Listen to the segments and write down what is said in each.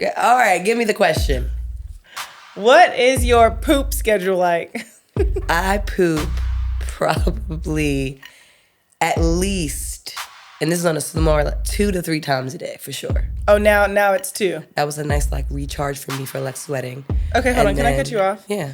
Yeah, all right, give me the question. What is your poop schedule like? I poop probably at least, and this is on a smaller, like 2 to 3 times a day for sure. Oh, now it's 2. That was a nice like recharge for me for Alexa's wedding. Okay, hold on. Can I cut you off? Yeah.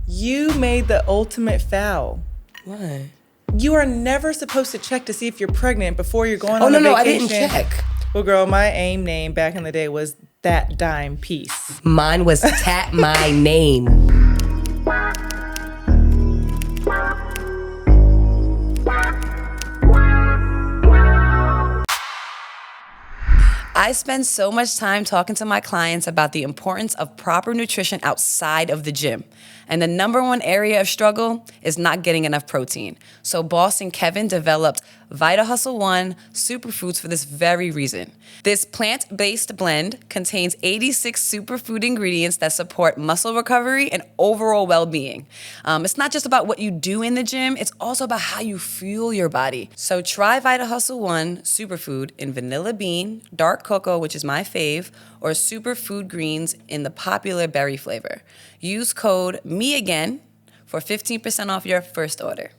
You made the ultimate foul. Why? You are never supposed to check to see if you're pregnant before you're going Oh, on a no, vacation. I didn't check. Well, girl, my AIM name back in the day was That Dime Piece. Mine was Tap My Name. I spend so much time talking to my clients about the importance of proper nutrition outside of the gym. And the number one area of struggle is not getting enough protein. So Boss and Kevin developed Vita Hustle 1 superfoods for this very reason. This plant-based blend contains 86 superfood ingredients that support muscle recovery and overall well-being. It's not just about what you do in the gym, it's also about how you fuel your body. So try Vita Hustle 1 superfood in vanilla bean, dark cocoa, which is my fave, or superfood greens in the popular berry flavor. Use code MEAGAIN for 15% off your first order.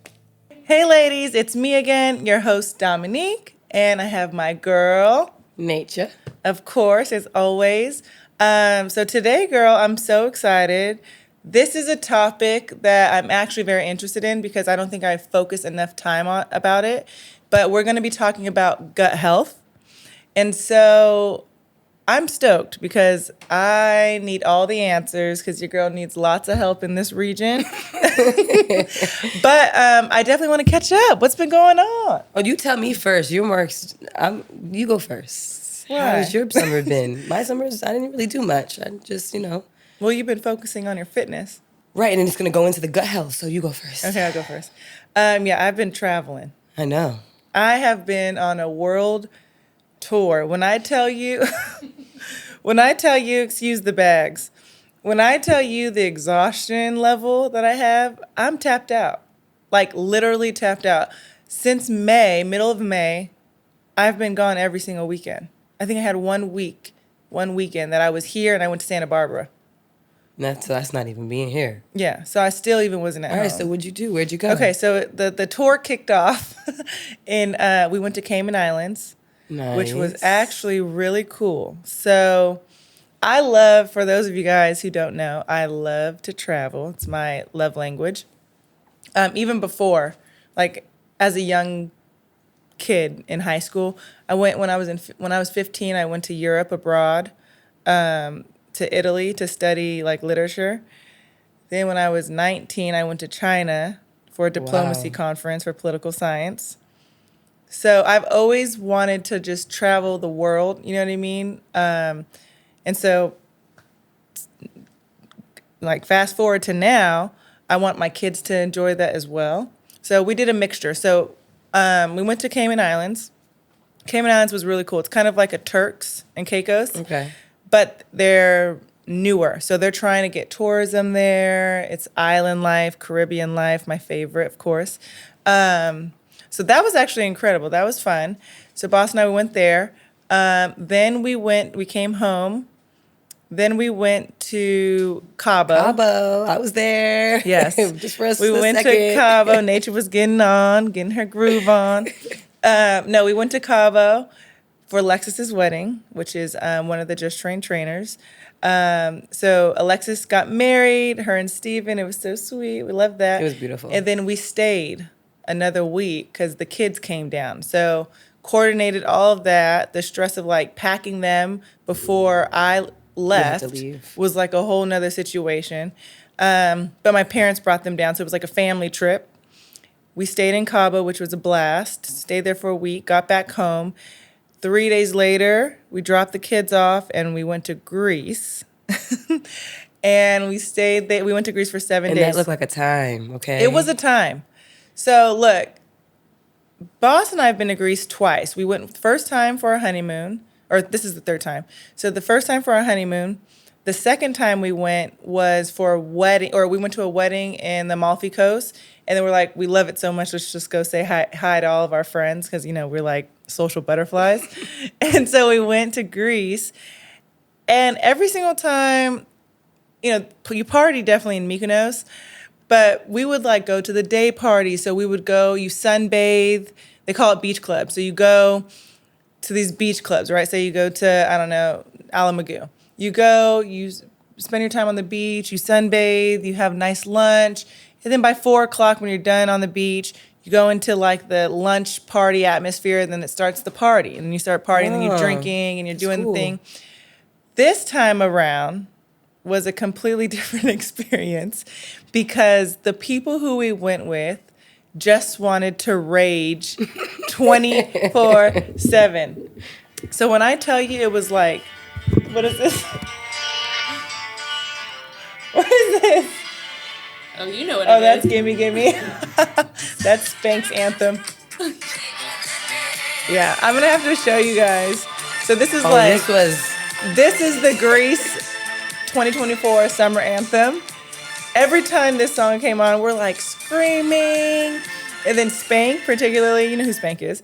Hey ladies, it's me again, your host Dominique, and I have my girl, Naycha. of course, as always. So today, girl, I'm so excited. This is a topic that I'm actually very interested in because I don't think I focus enough time on about it. But we're going to be talking about gut health. And so I'm stoked because I need all the answers because your girl needs lots of help in this region. But I definitely want to catch up. What's been going on? Oh, you tell me first. You're more. You go first. Why? How's your summer been? My summers, I didn't really do much. I just, Well, you've been focusing on your fitness. Right, and it's gonna go into the gut health. So you go first. Okay, I'll go first. Yeah, I've been traveling. I know. I have been on a world tour. When I tell you, excuse the bags. When I tell you the exhaustion level that I have, I'm tapped out. Like literally tapped out. Since May, middle of May, I've been gone every single weekend. I think I had one weekend that I was here and I went to Santa Barbara. That's not even being here. Yeah, so I still even wasn't at home. All right, so what'd you do? Where'd you go? Okay, so the tour kicked off we went to Cayman Islands. Nice. Which was actually really cool. So I love, for those of you guys who don't know, I love to travel. It's my love language. Even before, like as a young kid in high school, I went when I was 15. I went to Europe abroad, to Italy to study like literature. Then when I was 19, I went to China for a diplomacy conference for political science. So I've always wanted to just travel the world, you know what I mean? And so, like, fast forward to now, I want my kids to enjoy that as well. So we did a mixture. So we went to Cayman Islands. Cayman Islands was really cool. It's kind of like a Turks and Caicos. Okay. But they're newer. So they're trying to get tourism there. It's island life, Caribbean life, my favorite, of course. So that was actually incredible. That was fun. So Boss and I went there. Then we came home. Then we went to Cabo. I was there. Yes. Just for a We went second. to Cabo. Naycha was getting her groove on. No, we went to Cabo for Alexis's wedding, which is one of the Just Trained trainers. So Alexis got married, her and Steven. It was so sweet. We loved that. It was beautiful. And then we stayed another week because the kids came down. So coordinated all of that. The stress of like packing them before I left was like a whole nother situation. But my parents brought them down. So it was like a family trip. We stayed in Cabo, which was a blast. Stayed there for a week, got back home. 3 days later, we dropped the kids off and we went to Greece. And we stayed there. We went to Greece for 7 days. And that looked like a time, okay? It was a time. So look, Boss and I have been to Greece twice. We went first time for our honeymoon, or this is the third time. So the first time for our honeymoon, the second time we went was for a wedding, or we went to a wedding in the Amalfi Coast, and then we're like, we love it so much, let's just go say hi to all of our friends, because, we're like social butterflies. And so we went to Greece, And every single time, you party definitely in Mykonos, but we would like go to the day party. So we would go, you sunbathe. They call it beach club. So you go to these beach clubs, right? So you go to, I don't know, Alamagoo. You go, you spend your time on the beach, you sunbathe, you have nice lunch. And then by 4:00, when you're done on the beach, you go into like the lunch party atmosphere, and then it starts the party. And then you start partying, and then you're drinking, and you're doing the thing. This time around was a completely different experience because the people who we went with just wanted to rage 24/7. So when I tell you it was like, what is this? What is this? Oh, you know what Oh, that's Gimme Gimme. That's Spank's anthem. Yeah, I'm going to have to show you guys. So this is this is the Greece 2024 summer anthem. Every time this song came on, we're like screaming. And then Spank, particularly, you know who Spank is,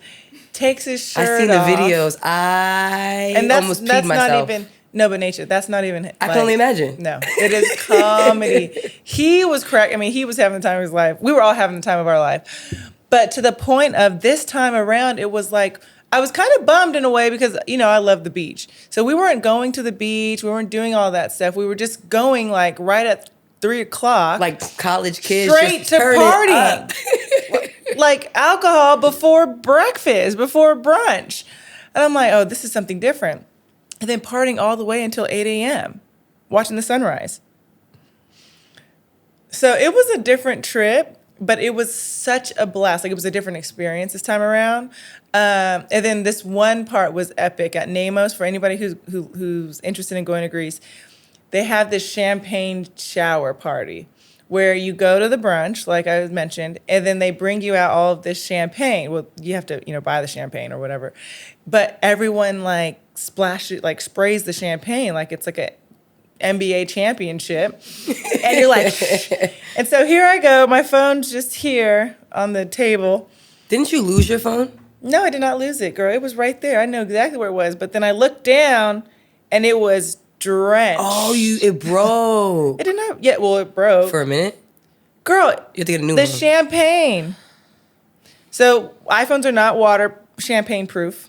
takes his shirt off. I've seen the videos. I almost peed myself. No, but Naycha, that's not even. I can only imagine. No, it is comedy. He was crack. I mean, he was having the time of his life. We were all having the time of our life. But to the point of this time around, it was like, I was kind of bummed in a way because, I love the beach. So we weren't going to the beach. We weren't doing all that stuff. We were just going like right at 3:00. Like college kids. Straight to partying. Like alcohol before breakfast, before brunch. And I'm like, oh, this is something different. And then partying all the way until 8 a.m., watching the sunrise. So it was a different trip, but it was such a blast. Like, it was a different experience this time around. And then this one part was epic at Namos. For anybody who's interested in going to Greece, they have this champagne shower party where you go to the brunch, like I mentioned, and then they bring you out all of this champagne. Well, you have to, buy the champagne or whatever. But everyone sprays the champagne like it's like a NBA championship. And you're like, shh. And so here I go. My phone's just here on the table. Didn't you lose your phone? No, I did not lose it, girl. It was right there. I know exactly where it was. But then I looked down and it was drenched. Oh, it broke. It did not. Yeah, well, it broke. For a minute? Girl, you have to get a new the one. Champagne. So iPhones are not champagne proof.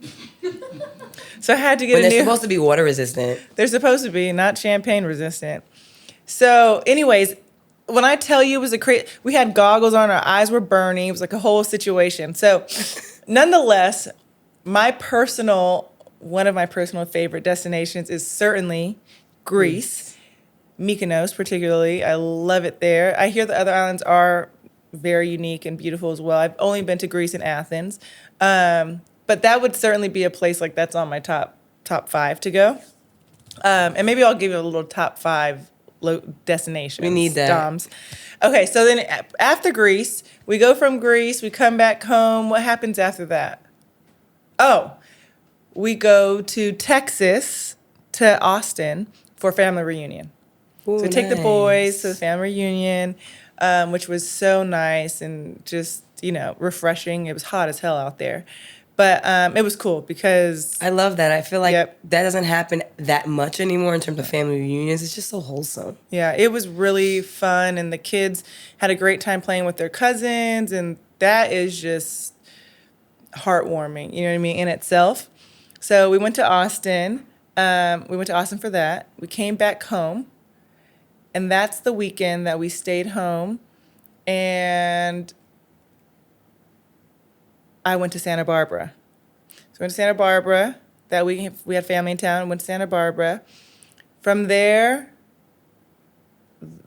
So I had to get they're supposed to be water resistant. They're supposed to be, not champagne resistant. So anyways, when I tell you it was we had goggles on, our eyes were burning. It was like a whole situation. So nonetheless, one of my personal favorite destinations is certainly Greece. Mykonos particularly. I love it there. I hear the other islands are very unique and beautiful as well. I've only been to Greece and Athens. But that would certainly be a place like that's on my top 5 to go. And maybe I'll give you a little top 5 destinations. We need that. Doms. Okay, so then after Greece, we go from Greece, we come back home. What happens after that? Oh, we go to Texas, to Austin, for family reunion. Ooh, so we take the boys to the family reunion, which was so nice and just, refreshing. It was hot as hell out there. But it was cool because... I love that. I feel like that doesn't happen that much anymore in terms of family reunions. It's just so wholesome. Yeah, it was really fun. And the kids had a great time playing with their cousins. And that is just heartwarming, you know what I mean, in itself. So we went to Austin. We went to Austin for that. We came back home. And that's the weekend that we stayed home. And I went to Santa Barbara. So we went to Santa Barbara. That week we had family in town. Went to Santa Barbara. From there,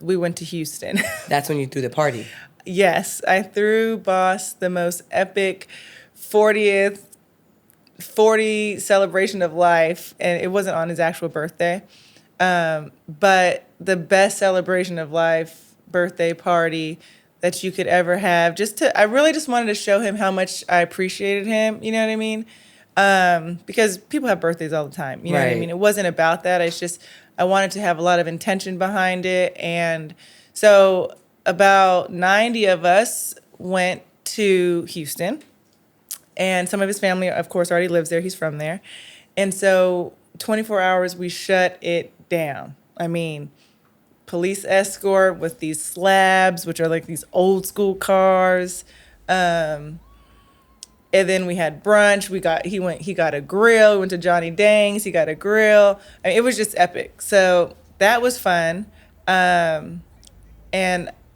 we went to Houston. That's when you threw the party. Yes, I threw Boss the most epic 40 celebration of life, and it wasn't on his actual birthday. But the best celebration of life birthday party that you could ever have. I really just wanted to show him how much I appreciated him. You know what I mean? Because people have birthdays all the time. You know what I mean? It wasn't about that. It's just, I wanted to have a lot of intention behind it. And so about 90 of us went to Houston. And some of his family, of course, already lives there. He's from there. And so 24 hours, we shut it down. I mean, police escort with these slabs, which are like these old school cars. And then we had brunch. He got a grill. We went to Johnny Dang's. He got a grill. I mean, it was just epic. So that was fun. And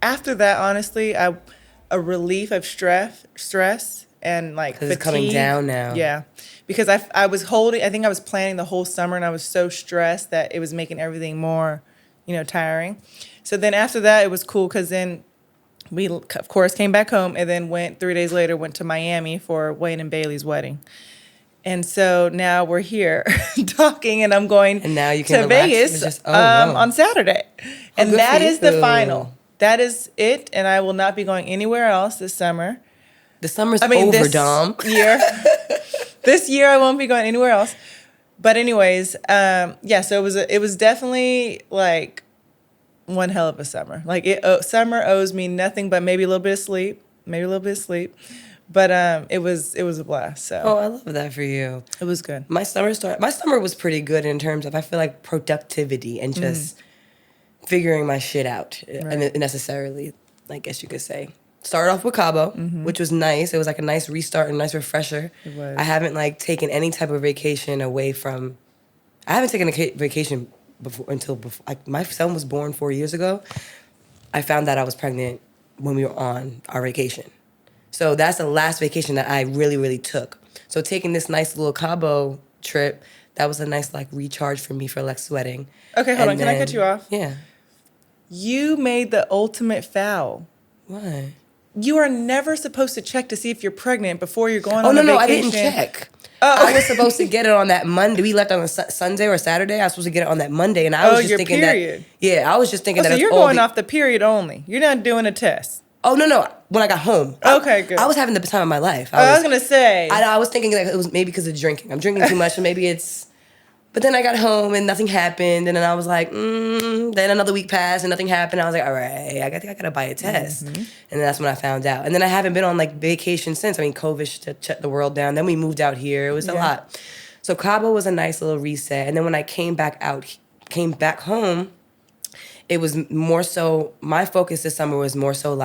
after that, honestly, a relief of stress and like fatigue. It's coming down now. Yeah, because I think I was planning the whole summer, and I was so stressed that it was making everything more, tiring. So then after that, it was cool because then we, of course, came back home and then 3 days later, went to Miami for Wayne and Bailey's wedding. And so now we're here talking, and I'm going and now you can to relax Vegas no. on Saturday. And good that for is the you. final. That is it, and I will not be going anywhere else this summer. The summer's over, this Dom. year. This year I won't be going anywhere else. But anyways, so it was definitely like one hell of a summer. Like summer owes me nothing but maybe a little bit of sleep, But it was a blast. So Oh, I love that for you. it was good. My summer was pretty good in terms of, I feel like, productivity and just figuring my shit out. And necessarily, I guess you could say. Started off with Cabo, which was nice. It was like a nice restart and a nice refresher. It was. I haven't taken any type of vacation away from. I haven't taken a vacation until my son was born 4 years ago. I found that I was pregnant when we were on our vacation. So that's the last vacation that I really, really took. So taking this nice little Cabo trip, that was a nice recharge for me for sweating. Okay, hold on. Can I cut you off? Yeah. You made the ultimate foul. Why? You are never supposed to check to see if you're pregnant before you're going Oh, on a no, vacation. I didn't check. Oh, I was supposed to get it on that Monday. We left on a Sunday or Saturday. I was supposed to get it on that Monday, and I was just your thinking period. I was just thinking that So it's you're all going off the period only. You're not doing a test. Oh, no. When I got home. Okay, good. I was having the time of my life. I was going to say. I was thinking it was maybe because of drinking. I'm drinking too much, and maybe it's... But then I got home, and nothing happened, and then I was like, Then another week passed, and nothing happened. I was like, all right, I think I got to buy a test. And then that's when I found out. And then I haven't been on, vacation since. I mean, COVID shut the world down. Then we moved out here. It was a lot. So Cabo was a nice little reset. And then when I came back home, it was more so... My focus this summer was more so,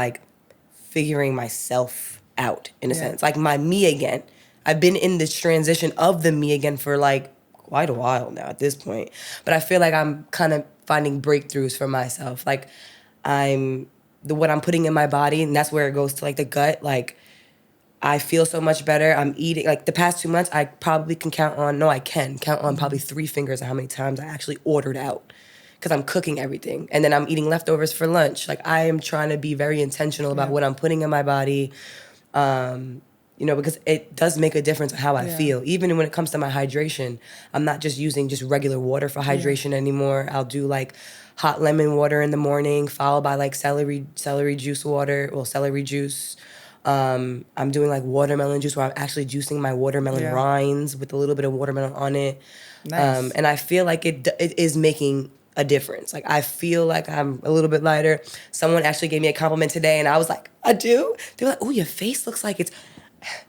figuring myself out, in a sense. My me again. I've been in this transition of the me again for, quite a while now at this point. But I feel like I'm kind of finding breakthroughs for myself. What I'm putting in my body, and that's where it goes to, the gut. I feel so much better. I'm eating, the past 2 months, I probably can count on probably 3 fingers of how many times I actually ordered out. Because I'm cooking everything. And then I'm eating leftovers for lunch. I am trying to be very intentional about what I'm putting in my body. Because it does make a difference on how I feel. Even when it comes to my hydration, I'm not just using just regular water for hydration anymore. I'll do hot lemon water in the morning, followed by celery juice water, celery juice. I'm doing watermelon juice where I'm actually juicing my watermelon rinds with a little bit of watermelon on it. Nice. And I feel like it is making a difference. I feel like I'm a little bit lighter. Someone actually gave me a compliment today, and I was like, I do? They were like, oh, your face looks like it's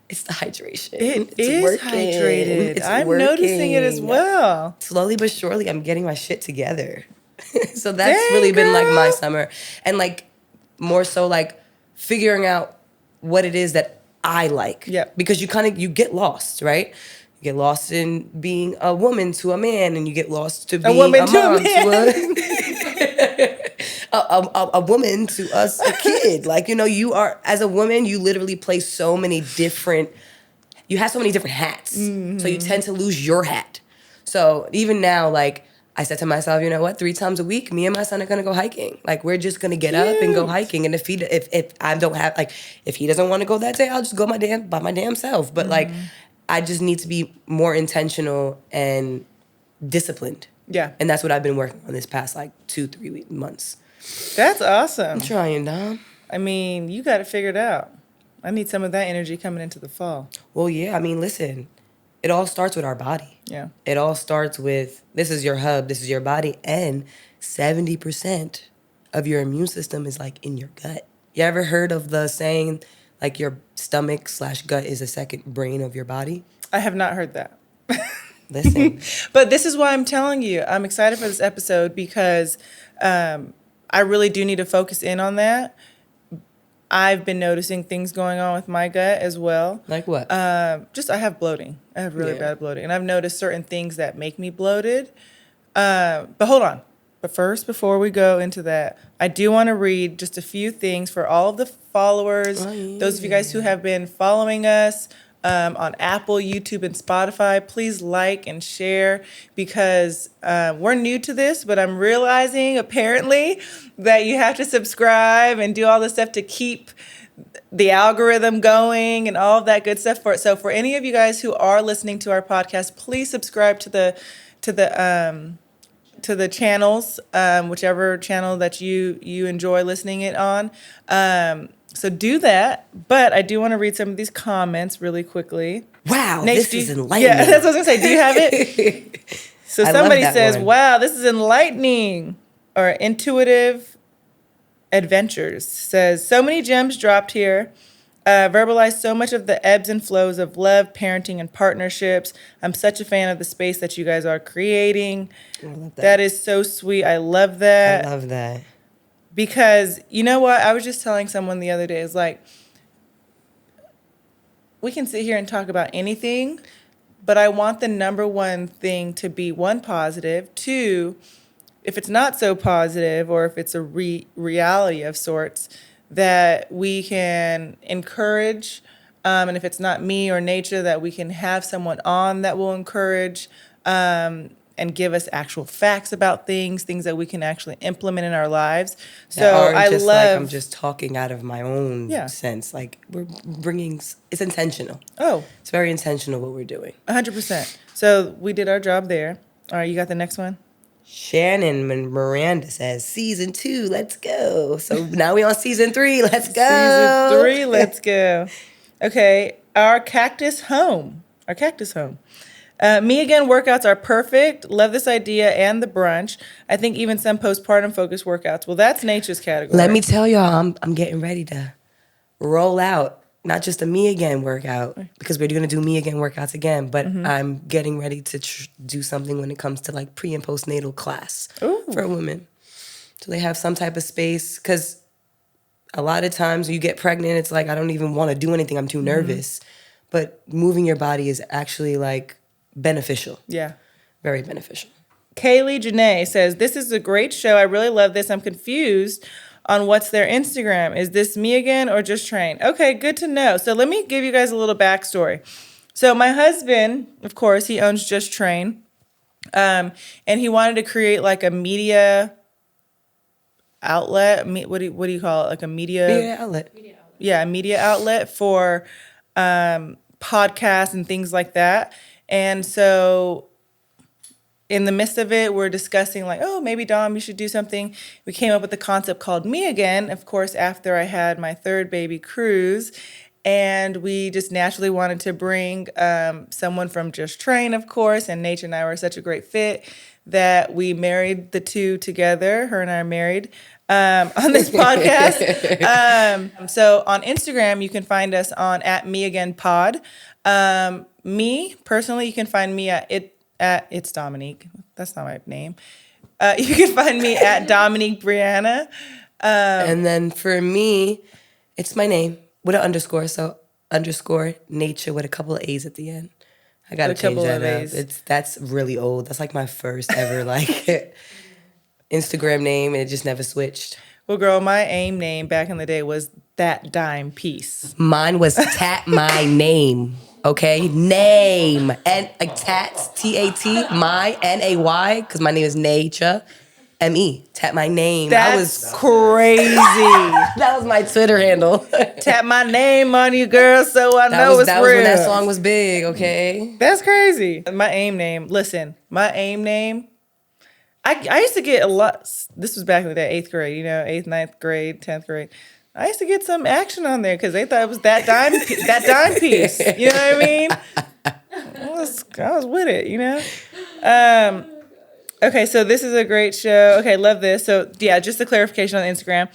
the hydration. It is hydrated. I'm noticing it as well. Slowly but surely, I'm getting my shit together. So that's really been my summer. And more so figuring out what it is that I like. Yeah. Because you get lost, right? You get lost in being a woman to a man, and you get lost to being a mom to a woman to us, a kid. You are, as a woman, you literally play so many different, you have so many different hats. So you tend to lose your hat. So even now, I said to myself, you know what, 3 times a week, me and my son are gonna go hiking. We're just gonna get up and go hiking. And if I don't have, if he doesn't want to go that day, I'll just go by my damn self. But I just need to be more intentional and disciplined. Yeah. And that's what I've been working on this past 2-3 months. That's awesome. I'm trying, Dom. I mean, you got to figure it out. I need some of that energy coming into the fall. Well, yeah. I mean, listen, it all starts with our body. Yeah. It all starts with, this is your hub, this is your body, and 70% of your immune system is in your gut. You ever heard of the saying, your stomach/gut is a second brain of your body? I have not heard that. Listen. But this is why I'm telling you, I'm excited for this episode because I really do need to focus in on that. I've been noticing things going on with my gut as well. Like what? I have bloating. I have really bad bloating. And I've noticed certain things that make me bloated. But hold on. But first, before we go into that, I do want to read just a few things for all of the followers, those of you guys who have been following us on Apple, YouTube, and Spotify. Please like and share because we're new to this, but I'm realizing apparently that you have to subscribe and do all this stuff to keep the algorithm going and all of that good stuff. So for any of you guys who are listening to our podcast, please subscribe to the channels, whichever channel that you enjoy listening it on. So do that. But I do want to read some of these comments really quickly. Wow, Nate, this is enlightening. Yeah, that's what I was going to say. Do you have it? So somebody says, one. wow, this is enlightening. Or Intuitive Adventures says, so many gems dropped here. Verbalize so much of the ebbs and flows of love, parenting, and partnerships. I'm such a fan of the space that you guys are creating. I love that. That is so sweet. I love that. I love that. Because you know what? I was just telling someone the other day, it's like, we can sit here and talk about anything, but I want the number one thing to be one, positive, two, if it's not so positive or if it's a reality of sorts, that we can encourage, and if it's not me or Naycha, that we can have someone on that will encourage and give us actual facts about things that we can actually implement in our lives. So I love. Like I'm just talking out of my own sense. Like we're bringing. It's intentional. Oh, it's very intentional what we're doing. 100%. So we did our job there. All right, you got the next one. Shannon Miranda says, season 2, let's go. So now we on season 3, let's go. Season 3, let's go. Okay, our cactus home. Me again workouts are perfect. Love this idea and the brunch. I think even some postpartum focused workouts. Well, that's Naycha's category. Let me tell y'all, I'm getting ready to roll out not just a Me Again workout, because we're going to do Me Again workouts again, but I'm getting ready to do something when it comes to like pre and postnatal class for women. So they have some type of space, because a lot of times when you get pregnant, it's like, I don't even want to do anything. I'm too nervous. But moving your body is actually like beneficial. Yeah. Very beneficial. Kaylee Janae says, this is a great show. I really love this. I'm confused on what's their Instagram. Is this Me Again or just Train? Okay, good to know. So let me give you guys a little backstory. So my husband, of course, he owns Just Train. And he wanted to create like a media outlet. What do you call it? Like a media outlet. Yeah, a media outlet for podcasts and things like that. And so in the midst of it, we're discussing like, oh, maybe Dom, you should do something. We came up with the concept called Me Again, of course, after I had my third baby, Cruz. And we just naturally wanted to bring someone from Just Train, of course. And Naycha and I were such a great fit that we married the two together. Her and I are married on this podcast. So on Instagram, you can find us on @MeAgainPod. Me, personally, you can find me at It's Dominique. That's not my name. You can find me at Dominique Brianna. And then for me, it's my name with an underscore. So _Naycha with a couple of A's at the end. I gotta change that up. That's really old. That's like my first ever like Instagram name, and it just never switched. Well, girl, my AIM name back in the day was That Dime Piece. Mine was Tat My Name. Okay, name and like tats TAT my NAY because my name is Naycha ME. Tat My Name. That was crazy. That was my Twitter handle. Tap my name on you, girl, so I know it's real. That was when that song was big. Okay, that's crazy. My AIM name. Listen, my AIM name. I used to get a lot. This was back in the day, 8th grade. You know, 8th, 9th grade, 10th grade. I used to get some action on there because they thought it was that dime piece. You know what I mean? I was with it, you know? Okay, so this is a great show. Okay, love this. So yeah, just a clarification on Instagram.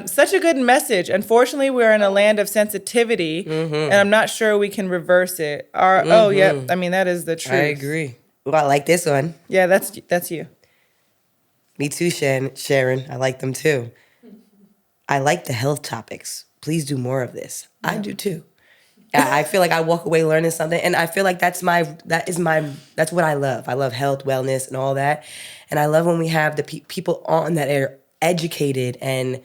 Such a good message. Unfortunately, we're in a land of sensitivity, and I'm not sure we can reverse it. Oh, yep. I mean, that is the truth. I agree. Well, I like this one. Yeah, that's you. Me too, Sharon. I like them too. I like the health topics. Please do more of this. Yeah. I do too. I feel like I walk away learning something, and I feel like that's what I love. I love health, wellness, and all that. And I love when we have the people on that are educated and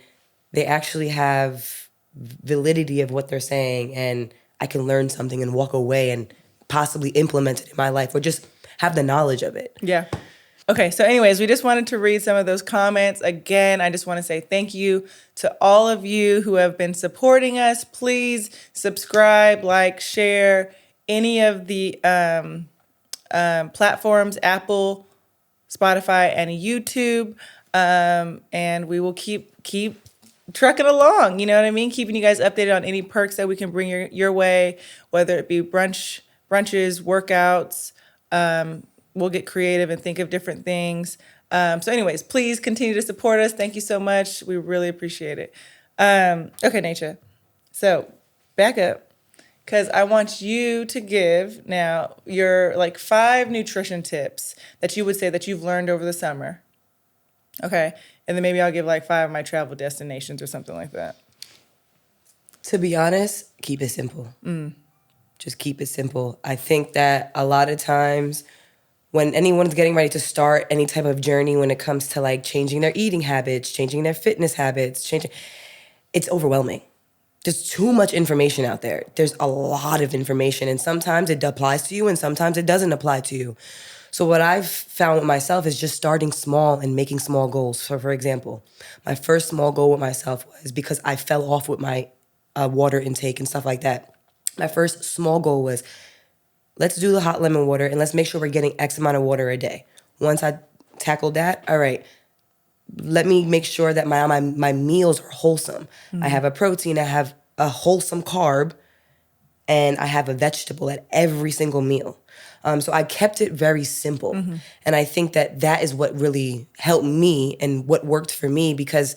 they actually have validity of what they're saying, and I can learn something and walk away and possibly implement it in my life or just have the knowledge of it. Yeah. Okay, so anyways, we just wanted to read some of those comments. Again, I just want to say thank you to all of you who have been supporting us. Please subscribe, like, share any of the platforms, Apple, Spotify, and YouTube. And we will keep trucking along, you know what I mean? Keeping you guys updated on any perks that we can bring your way, whether it be brunches, workouts. We'll get creative and think of different things. So anyways, please continue to support us. Thank you so much. We really appreciate it. Okay, Naycha. So back up, because I want you to give now your 5 nutrition tips that you would say that you've learned over the summer. Okay. And then maybe I'll give 5 of my travel destinations or something like that. To be honest, keep it simple. Just keep it simple. I think that a lot of times when anyone's getting ready to start any type of journey when it comes to changing their eating habits, changing their fitness habits, it's overwhelming. There's too much information out there. There's a lot of information, and sometimes it applies to you and sometimes it doesn't apply to you. So what I've found with myself is just starting small and making small goals. So for example, my first small goal with myself was, because I fell off with my water intake and stuff like that. My first small goal was, let's do the hot lemon water and let's make sure we're getting X amount of water a day. Once I tackled that, all right, let me make sure that my meals are wholesome. I have a protein, I have a wholesome carb, and I have a vegetable at every single meal. So I kept it very simple. And I think that is what really helped me and what worked for me, because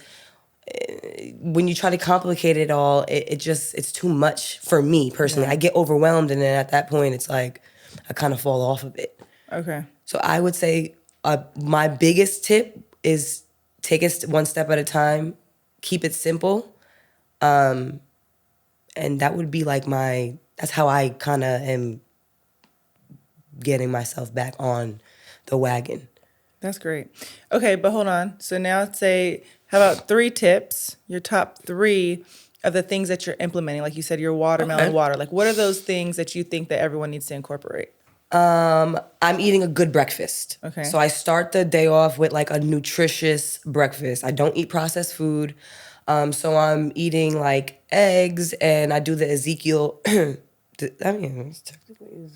when you try to complicate it all, it's too much for me personally. I get overwhelmed, and then at that point, it's like I kind of fall off of it. Okay. So I would say my biggest tip is take it one step at a time, keep it simple, and that would be that's how I kind of am getting myself back on the wagon. That's great. Okay, but hold on. So now say, how about 3 tips, your top 3 of the things that you're implementing? Like you said, your watermelon water. What are those things that you think that everyone needs to incorporate? I'm eating a good breakfast. Okay. So I start the day off with a nutritious breakfast. I don't eat processed food. So I'm eating eggs, and I do the Ezekiel, it's technically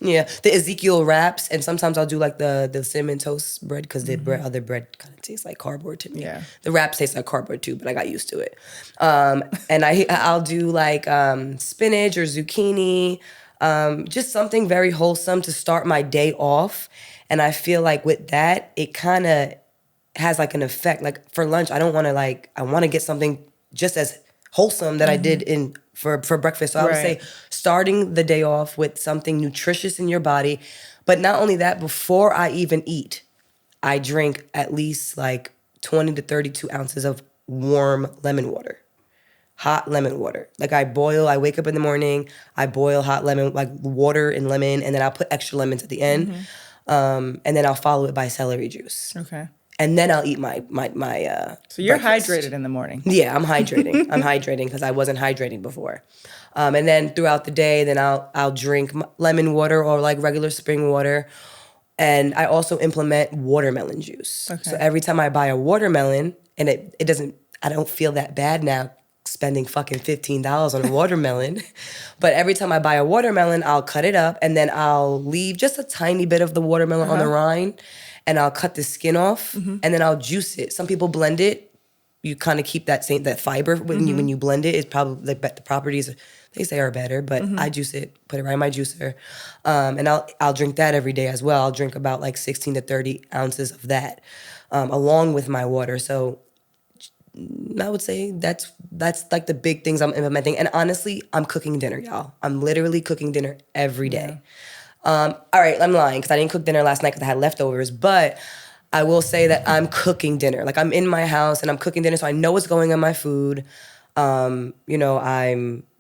the Ezekiel wraps, and sometimes I'll do the cinnamon toast bread, because the other bread kind of tastes like cardboard to me. Yeah. The wraps taste like cardboard too, but I got used to it. And I'll do spinach or zucchini, just something very wholesome to start my day off. And I feel with that, it kind of has an effect. For lunch, I don't want to I want to get something just as wholesome that I did for breakfast. So I would say starting the day off with something nutritious in your body. But not only that, before I even eat, I drink at least 20 to 32 ounces of warm lemon water. Hot lemon water. I wake up in the morning, I boil hot lemon, water and lemon, and then I'll put extra lemons at the end. And then I'll follow it by celery juice. Okay. And then I'll eat my So you're breakfast. hydrated in the morning. Yeah, I'm hydrating. I'm hydrating because I wasn't hydrating before. And then throughout the day, then I'll drink lemon water or regular spring water. And I also implement watermelon juice. Okay. So every time I buy a watermelon, and I don't feel that bad now spending fucking $15 on a watermelon. But every time I buy a watermelon, I'll cut it up, and then I'll leave just a tiny bit of the watermelon on the rind, and I'll cut the skin off, and then I'll juice it. Some people blend it. you kind of keep that fiber when you blend it. It's probably like the properties they say are better, but I juice it, put it right in my juicer, and I'll drink that every day as well. I'll drink about like 16 to 30 ounces of that, along with my water. So I would say that's like the big things I'm implementing. And honestly, I'm cooking dinner, y'all. I'm literally cooking dinner every day. All right, I'm lying because I didn't cook dinner last night because I had leftovers, but I will say that I'm cooking dinner. Like, I'm in my house and I'm cooking dinner, so I know what's going on my food. I'm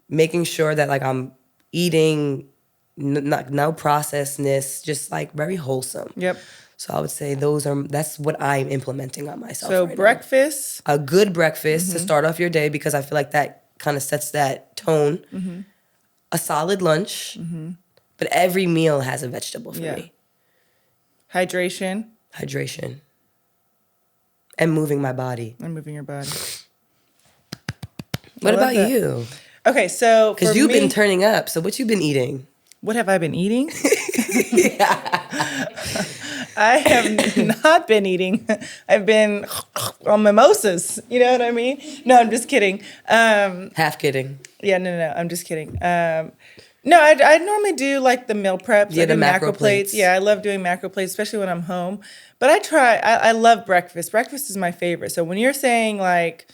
making sure that, like, I'm eating no processedness, just, like, very wholesome. Yep. So I would say that's what I'm implementing on myself. So right breakfast. now. A good breakfast to start off your day, because I feel like that kind of sets that tone. A solid lunch. But every meal has a vegetable for me. Hydration. And moving my body. And moving your body. What about you? Okay, so because you've been turning up. So what you been eating? What have I been eating? I have not been eating. I've been on mimosas. You know what I mean? No, I'm just kidding. Half kidding. Yeah, no. I'm just kidding. No, I normally do like the meal preps. Yeah, the macro plates. Yeah, I love doing macro plates, especially when I'm home. But I love breakfast. Breakfast is my favorite. So when you're saying like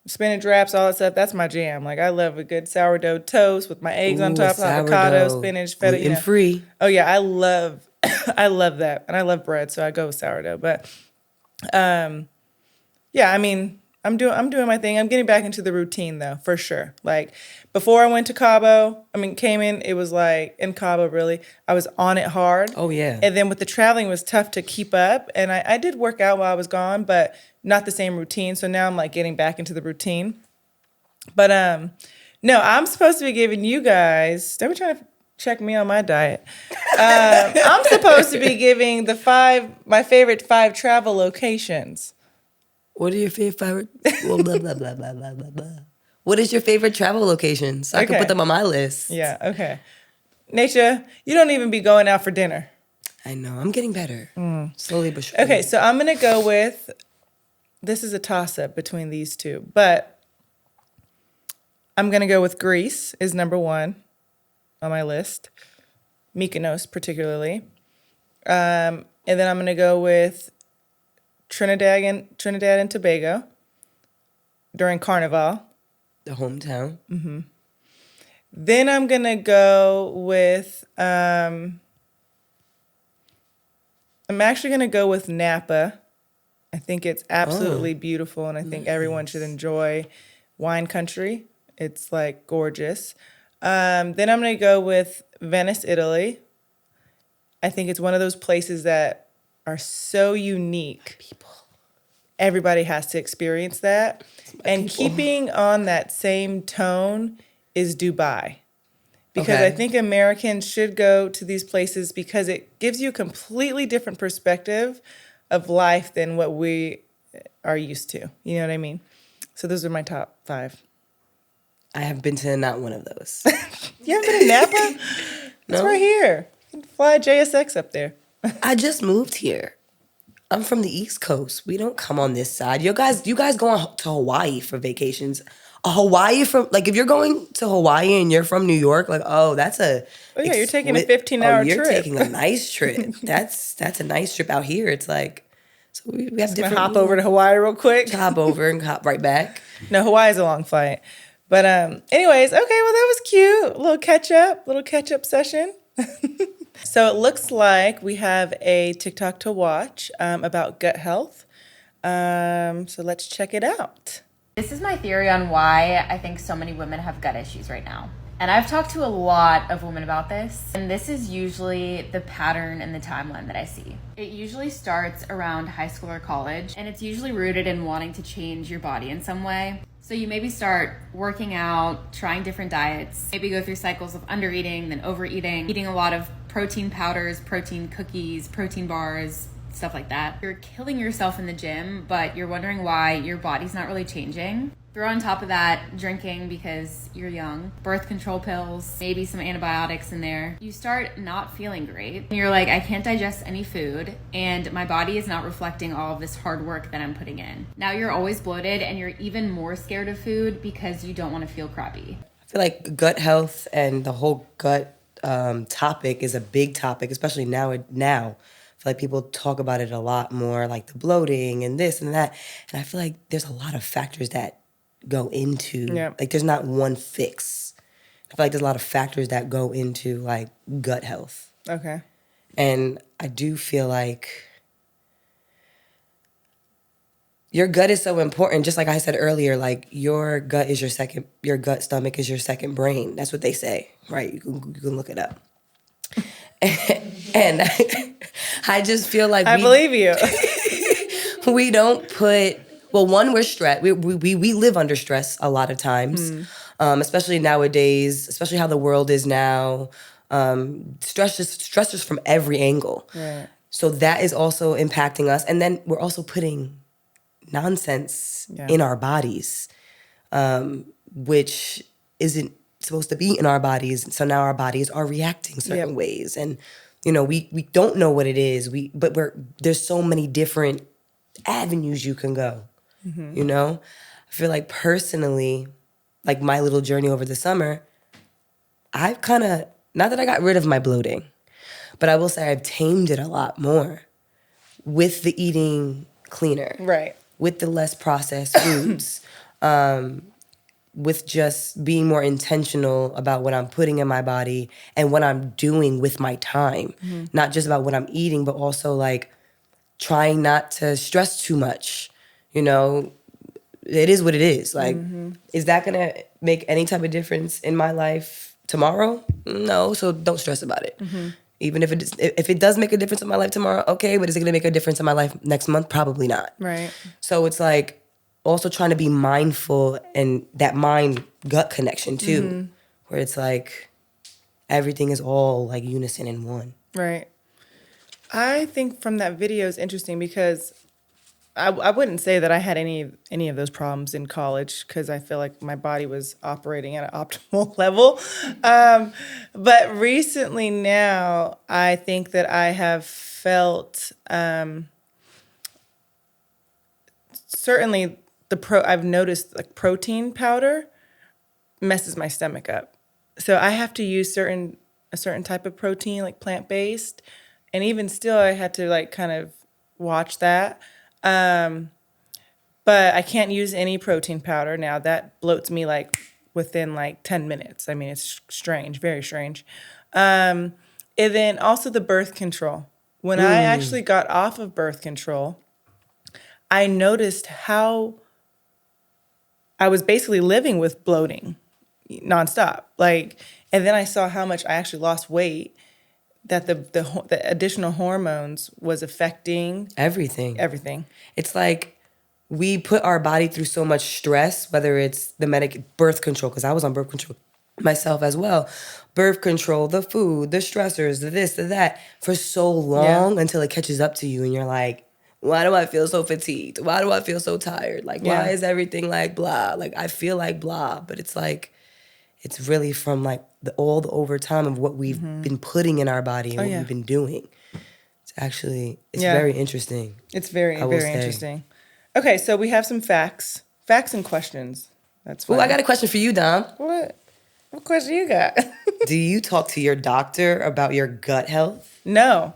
spinach wraps, all that stuff, that's my jam. Like, I love a good sourdough toast with my eggs on top, avocado, spinach, feta. Gluten free. Oh yeah, I love that, and I love bread, so I go with sourdough. But, yeah, I mean, I'm doing my thing. I'm getting back into the routine though, for sure. Like, before I went to came in, it was like in Cabo really, I was on it hard. Oh yeah. And then with the traveling, it was tough to keep up. And I did work out while I was gone, but not the same routine. So now I'm like getting back into the routine. But no, I'm supposed to be giving you guys, don't be trying to check me on my diet. I'm supposed to be giving my favorite 5 travel locations. What are your favorite? Well, blah, blah, blah, blah, blah, blah, blah. What is your favorite travel locations? So I can put them on my list. Yeah, okay. Naycha, you don't even be going out for dinner. I know. I'm getting better. Slowly but surely. Okay, so I'm going to go with, this is a toss-up between these two, but I'm going to go with Greece is number 1 on my list. Mykonos particularly. And then I'm going to go with Trinidad and Tobago during Carnival. The hometown. Mm-hmm. Then I'm going to go with, I'm actually going to go with Napa. I think it's absolutely beautiful, and I think everyone should enjoy wine country. It's like gorgeous. Then I'm going to go with Venice, Italy. I think it's one of those places that are so unique. People. Everybody has to experience that. And keeping on that same tone is Dubai. Because I think Americans should go to these places because it gives you a completely different perspective of life than what we are used to. You know what I mean? So those are my top 5. I have been to not one of those. You haven't been to Napa? It's right here. You can fly JSX up there. I just moved here. I'm from the East Coast. We don't come on this side. You guys go to Hawaii for vacations. If you're going to Hawaii and you're from New York, like, you're taking a 15-hour trip. You're taking a nice trip. That's a nice trip. Out here, it's like, so we have different. Hop over to Hawaii real quick. Hop over and hop right back. No, Hawaii's a long flight. But anyways, okay, well, that was cute. A little catch up session. So it looks like we have a TikTok to watch about gut health. So let's check it out. This is my theory on why I think so many women have gut issues right now. And I've talked to a lot of women about this, and this is usually the pattern and the timeline that I see. It usually starts around high school or college, and it's usually rooted in wanting to change your body in some way. So you maybe start working out, trying different diets, maybe go through cycles of undereating, then overeating, eating a lot of protein powders, protein cookies, protein bars, stuff like that. You're killing yourself in the gym, but you're wondering why your body's not really changing. Throw on top of that drinking because you're young, birth control pills, maybe some antibiotics in there. You start not feeling great. And you're like, I can't digest any food and my body is not reflecting all of this hard work that I'm putting in. Now you're always bloated and you're even more scared of food because you don't want to feel crappy. I feel like gut health and the whole gut topic is a big topic, especially now. I feel like people talk about it a lot more, like the bloating and this and that. And I feel like there's a lot of factors that go into, like there's not one fix. I feel like there's a lot of factors that go into like gut health. Okay. And I do feel like your gut is so important. Just like I said earlier, like your gut stomach is your second brain. That's what they say, right? You can look it up. And I just feel like I believe you. We don't put, well, one, we're stressed. We live under stress a lot of times, especially nowadays, especially how the world is now. Stressors from every angle. Right. So that is also impacting us. And then we're also putting nonsense in our bodies, which isn't supposed to be in our bodies. So now our bodies are reacting certain ways. And, you know, we don't know what it is. But there's so many different avenues you can go, you know? I feel like personally, like my little journey over the summer, I've kind of, not that I got rid of my bloating, but I will say I've tamed it a lot more with the eating cleaner. Right. With the less processed foods, with just being more intentional about what I'm putting in my body and what I'm doing with my time. Not just about what I'm eating, but also like trying not to stress too much. You know, it is what it is. Like, is that gonna make any type of difference in my life tomorrow? No, so don't stress about it. Even if it does make a difference in my life tomorrow, okay, but is it gonna make a difference in my life next month? Probably not. Right. So it's like also trying to be mindful and that mind-gut connection too, where it's like everything is all like unison in one. Right. I think from that video is interesting because I wouldn't say that I had any of those problems in college because I feel like my body was operating at an optimal level. But recently now, I think that I have felt certainly I've noticed like protein powder messes my stomach up. So I have to use a certain type of protein, like plant-based. And even still, I had to like kind of watch that. But I can't use any protein powder now. That bloats me like within like 10 minutes. I mean, it's strange, very strange. And then also the birth control. When I actually got off of birth control, I noticed how I was basically living with bloating nonstop. Like, and then I saw how much I actually lost weight, that the additional hormones was affecting Everything. It's like we put our body through so much stress, whether it's the birth control, because I was on birth control myself as well. Birth control, the food, the stressors, the this, the that, for so long until it catches up to you and you're like, why do I feel so fatigued? Why do I feel so tired? Like, why is everything like blah? Like, I feel like blah, but it's like, it's really from like all the overtime of what we've been putting in our body and what we've been doing. It's very interesting. It's very interesting. Okay, so we have some facts and questions. That's fine. Well, I got a question for you, Dom. What question you got? Do you talk to your doctor about your gut health? No,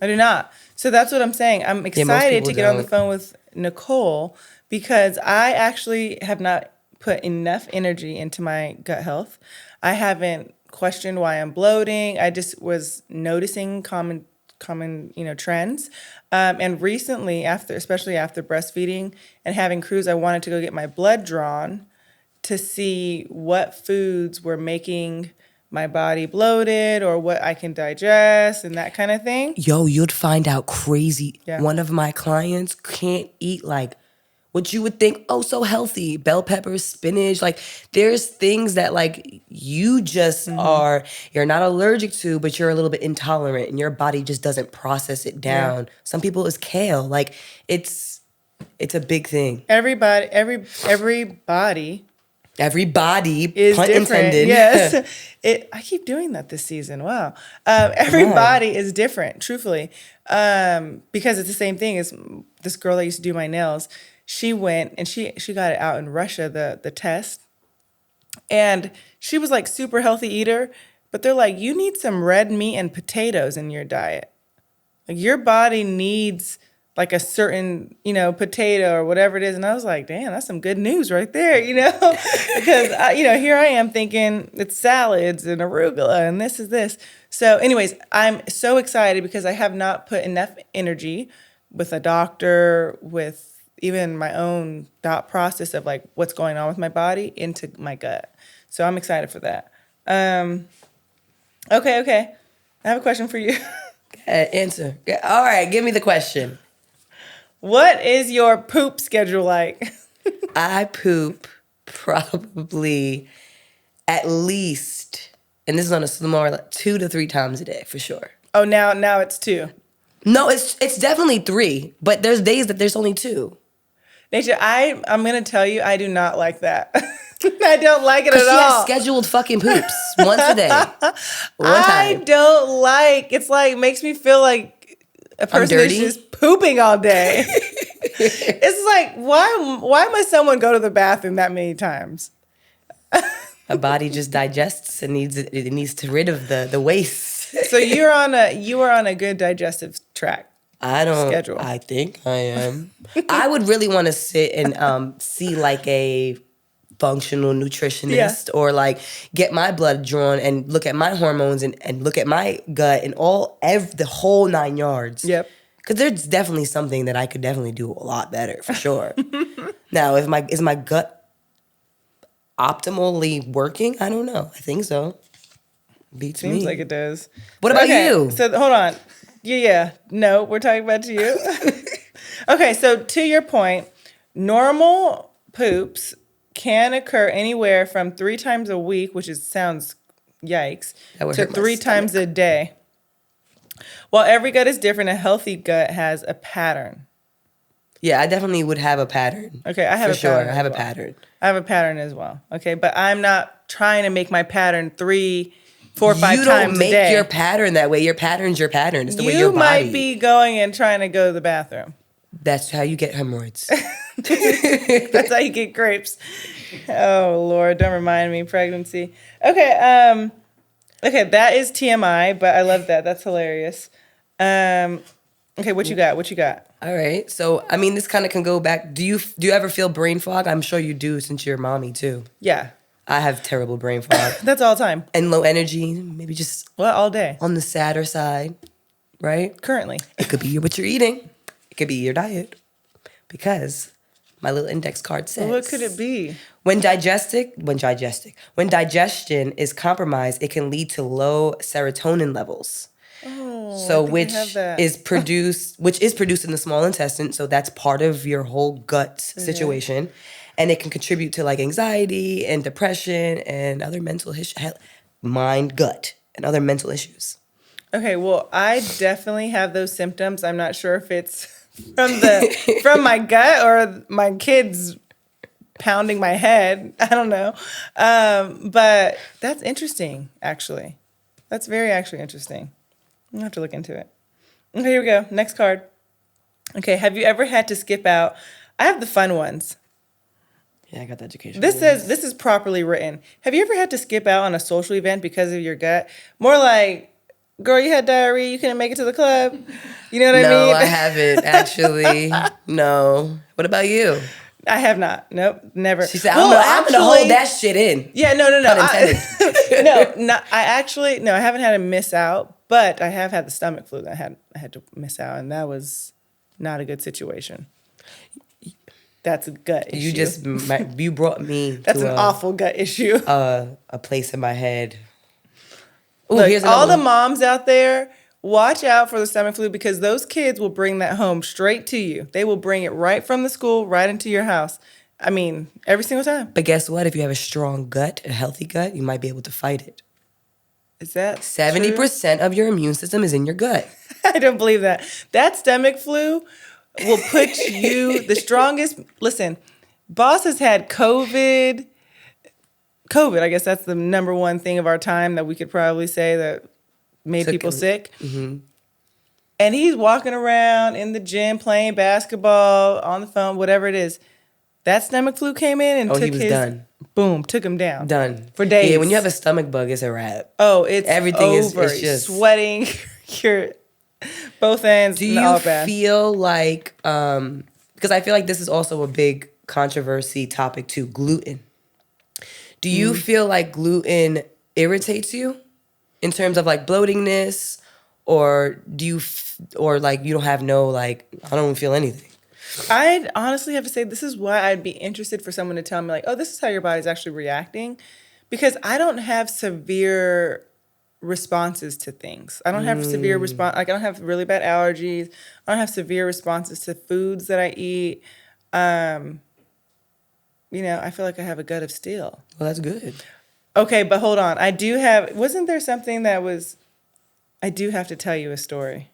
I do not. So that's what I'm saying. I'm excited to get on the phone with Nicole because I actually have not put enough energy into my gut health. I haven't questioned why I'm bloating. I just was noticing common trends. And recently, especially after breastfeeding and having cruise, I wanted to go get my blood drawn to see what foods were making my body bloated or what I can digest and that kind of thing. Yo, you'd find out crazy. Yeah. One of my clients can't eat like what you would think, oh, so healthy, bell peppers, spinach. Like there's things that like you just you're not allergic to, but you're a little bit intolerant and your body just doesn't process it down. Yeah. Some people it's kale. Like it's a big thing. Everybody is pun different. Intended. Yes. I keep doing that this season. Wow. Everybody is different, truthfully. Because it's the same thing as this girl that used to do my nails. She went and she got it out in Russia, the test. And she was like super healthy eater, but they're like, you need some red meat and potatoes in your diet. Like your body needs like a certain, potato or whatever it is. And I was like, damn, that's some good news right there, because, here I am thinking it's salads and arugula and this is this. So anyways, I'm so excited because I have not put enough energy with a doctor, with even my own thought process of like what's going on with my body into my gut. So I'm excited for that. Okay. I have a question for you. Answer. All right, give me the question. What is your poop schedule like? I poop probably at least, and this is on a smaller, like 2 to 3 times a day for sure. Oh, now it's 2. No, it's definitely 3, but there's days that there's only 2. Naycha, I'm gonna tell you, I do not like that. I don't like it at all. She has scheduled fucking poops once a day. I don't like. It's like makes me feel like a person is just pooping all day. It's like, why must someone go to the bathroom that many times? A body just digests and needs to rid of the waste. So you are on a good digestive track. Schedule. I think I am. I would really want to sit and see like a functional nutritionist or like get my blood drawn and look at my hormones and look at my gut and the whole 9 yards. Yep. Because there's definitely something that I could definitely do a lot better for sure. Now, is my gut optimally working? I don't know. I think so. Beats me. Seems like it does. What about you? So hold on. Yeah. No, we're talking about you. Okay, so to your point, normal poops can occur anywhere from 3 times a week, which sounds yikes, to 3 times a day. While every gut is different, a healthy gut has a pattern. Yeah, I definitely would have a pattern. Okay, I have a pattern. I have a pattern. I have a pattern as well. Okay, but I'm not trying to make my pattern 3, 4, 5 times a day. You don't make your pattern that way. Your pattern's your pattern. It's the way your body. You might be going and trying to go to the bathroom. That's how you get hemorrhoids. That's how you get grapes. Oh, Lord, don't remind me. Pregnancy. Okay, that is TMI, but I love that. That's hilarious. Okay, what you got? All right. So, I mean, this kind of can go back. Do you ever feel brain fog? I'm sure you do since you're a mommy, too. Yeah. I have terrible brain fog. That's all the time. And low energy, maybe just... all day. On the sadder side, right? Currently. It could be what you're eating. It could be your diet. Because my little index card says... What could it be? When digestion is compromised, it can lead to low serotonin levels. Oh, so which is produced in the small intestine. So that's part of your whole gut situation. And it can contribute to like anxiety and depression and other mental issues, mind, gut, and other mental issues. Okay, well, I definitely have those symptoms. I'm not sure if it's from my gut or my kids pounding my head. I don't know. But that's interesting, actually. That's very actually interesting. I'm going to have to look into it. Okay, here we go. Next card. Okay, have you ever had to skip out? I have the fun ones. Yeah, I got the education. This is properly written. Have you ever had to skip out on a social event because of your gut? More like, girl, you had diarrhea, you couldn't make it to the club. You know what I mean? No, I haven't, actually. No. What about you? I have not. Nope, never. She said, I'm going to hold that shit in. Yeah, no. I haven't had to miss out, but I have had the stomach flu that I had to miss out, and that was not a good situation. That's a gut issue. You brought me That's an awful gut issue. A place in my head. Ooh, Look, all the moms out there, watch out for the stomach flu because those kids will bring that home straight to you. They will bring it right from the school, right into your house. I mean, every single time. But guess what? If you have a strong gut, a healthy gut, you might be able to fight it. Is that 70% of your immune system is in your gut. I don't believe that. That stomach flu will put you the strongest. Listen, Boss has had COVID. I guess that's the number one thing of our time that we could probably say that made people sick. Mm-hmm. And he's walking around in the gym playing basketball, on the phone, whatever it is. That stomach flu came in and took his done. Boom, took him down. Done. For days. Yeah, when you have a stomach bug, it's a wrap. Oh, it's everything over. is just sweating. You're both ends. Do you feel like because I feel like this is also a big controversy topic too, gluten. Do you feel like gluten irritates you in terms of like bloatingness, or do you or like you don't have no like I don't feel anything? I'd honestly have to say this is why I'd be interested for someone to tell me like, oh, this is how your body's actually reacting, because I don't have severe responses to things. I don't have severe response. Like I don't have really bad allergies. I don't have severe responses to foods that I eat. You know, I feel like I have a gut of steel. Well, that's good. Okay, but hold on. I do have. Wasn't there something that was? I do have to tell you a story.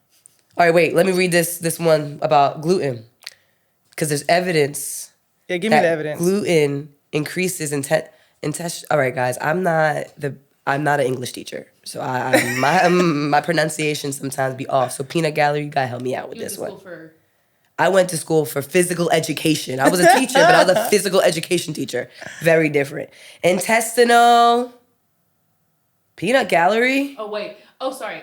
All right, wait. Let me read this one about gluten. Because there's evidence. Yeah, give me the evidence. Gluten increases intestinal. All right, guys, I'm not an English teacher, so my pronunciation sometimes be off. So Peanut Gallery, you gotta help me out with this one. I went to school for physical education. I was a teacher, but I was a physical education teacher. Very different. Intestinal. Peanut Gallery. Oh wait. Oh sorry.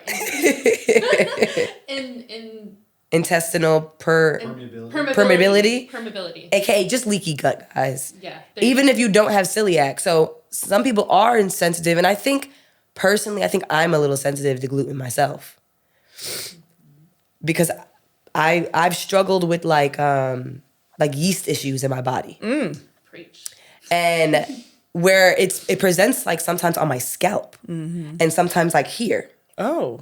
In Intestinal permeability. Permeability. AKA just leaky gut, guys. Yeah. Even if you don't have celiac. So some people are insensitive. And I think, personally, I'm a little sensitive to gluten myself. Because I've struggled with like yeast issues in my body. Preach. And where it presents like sometimes on my scalp. Mm-hmm. And sometimes like here. Oh.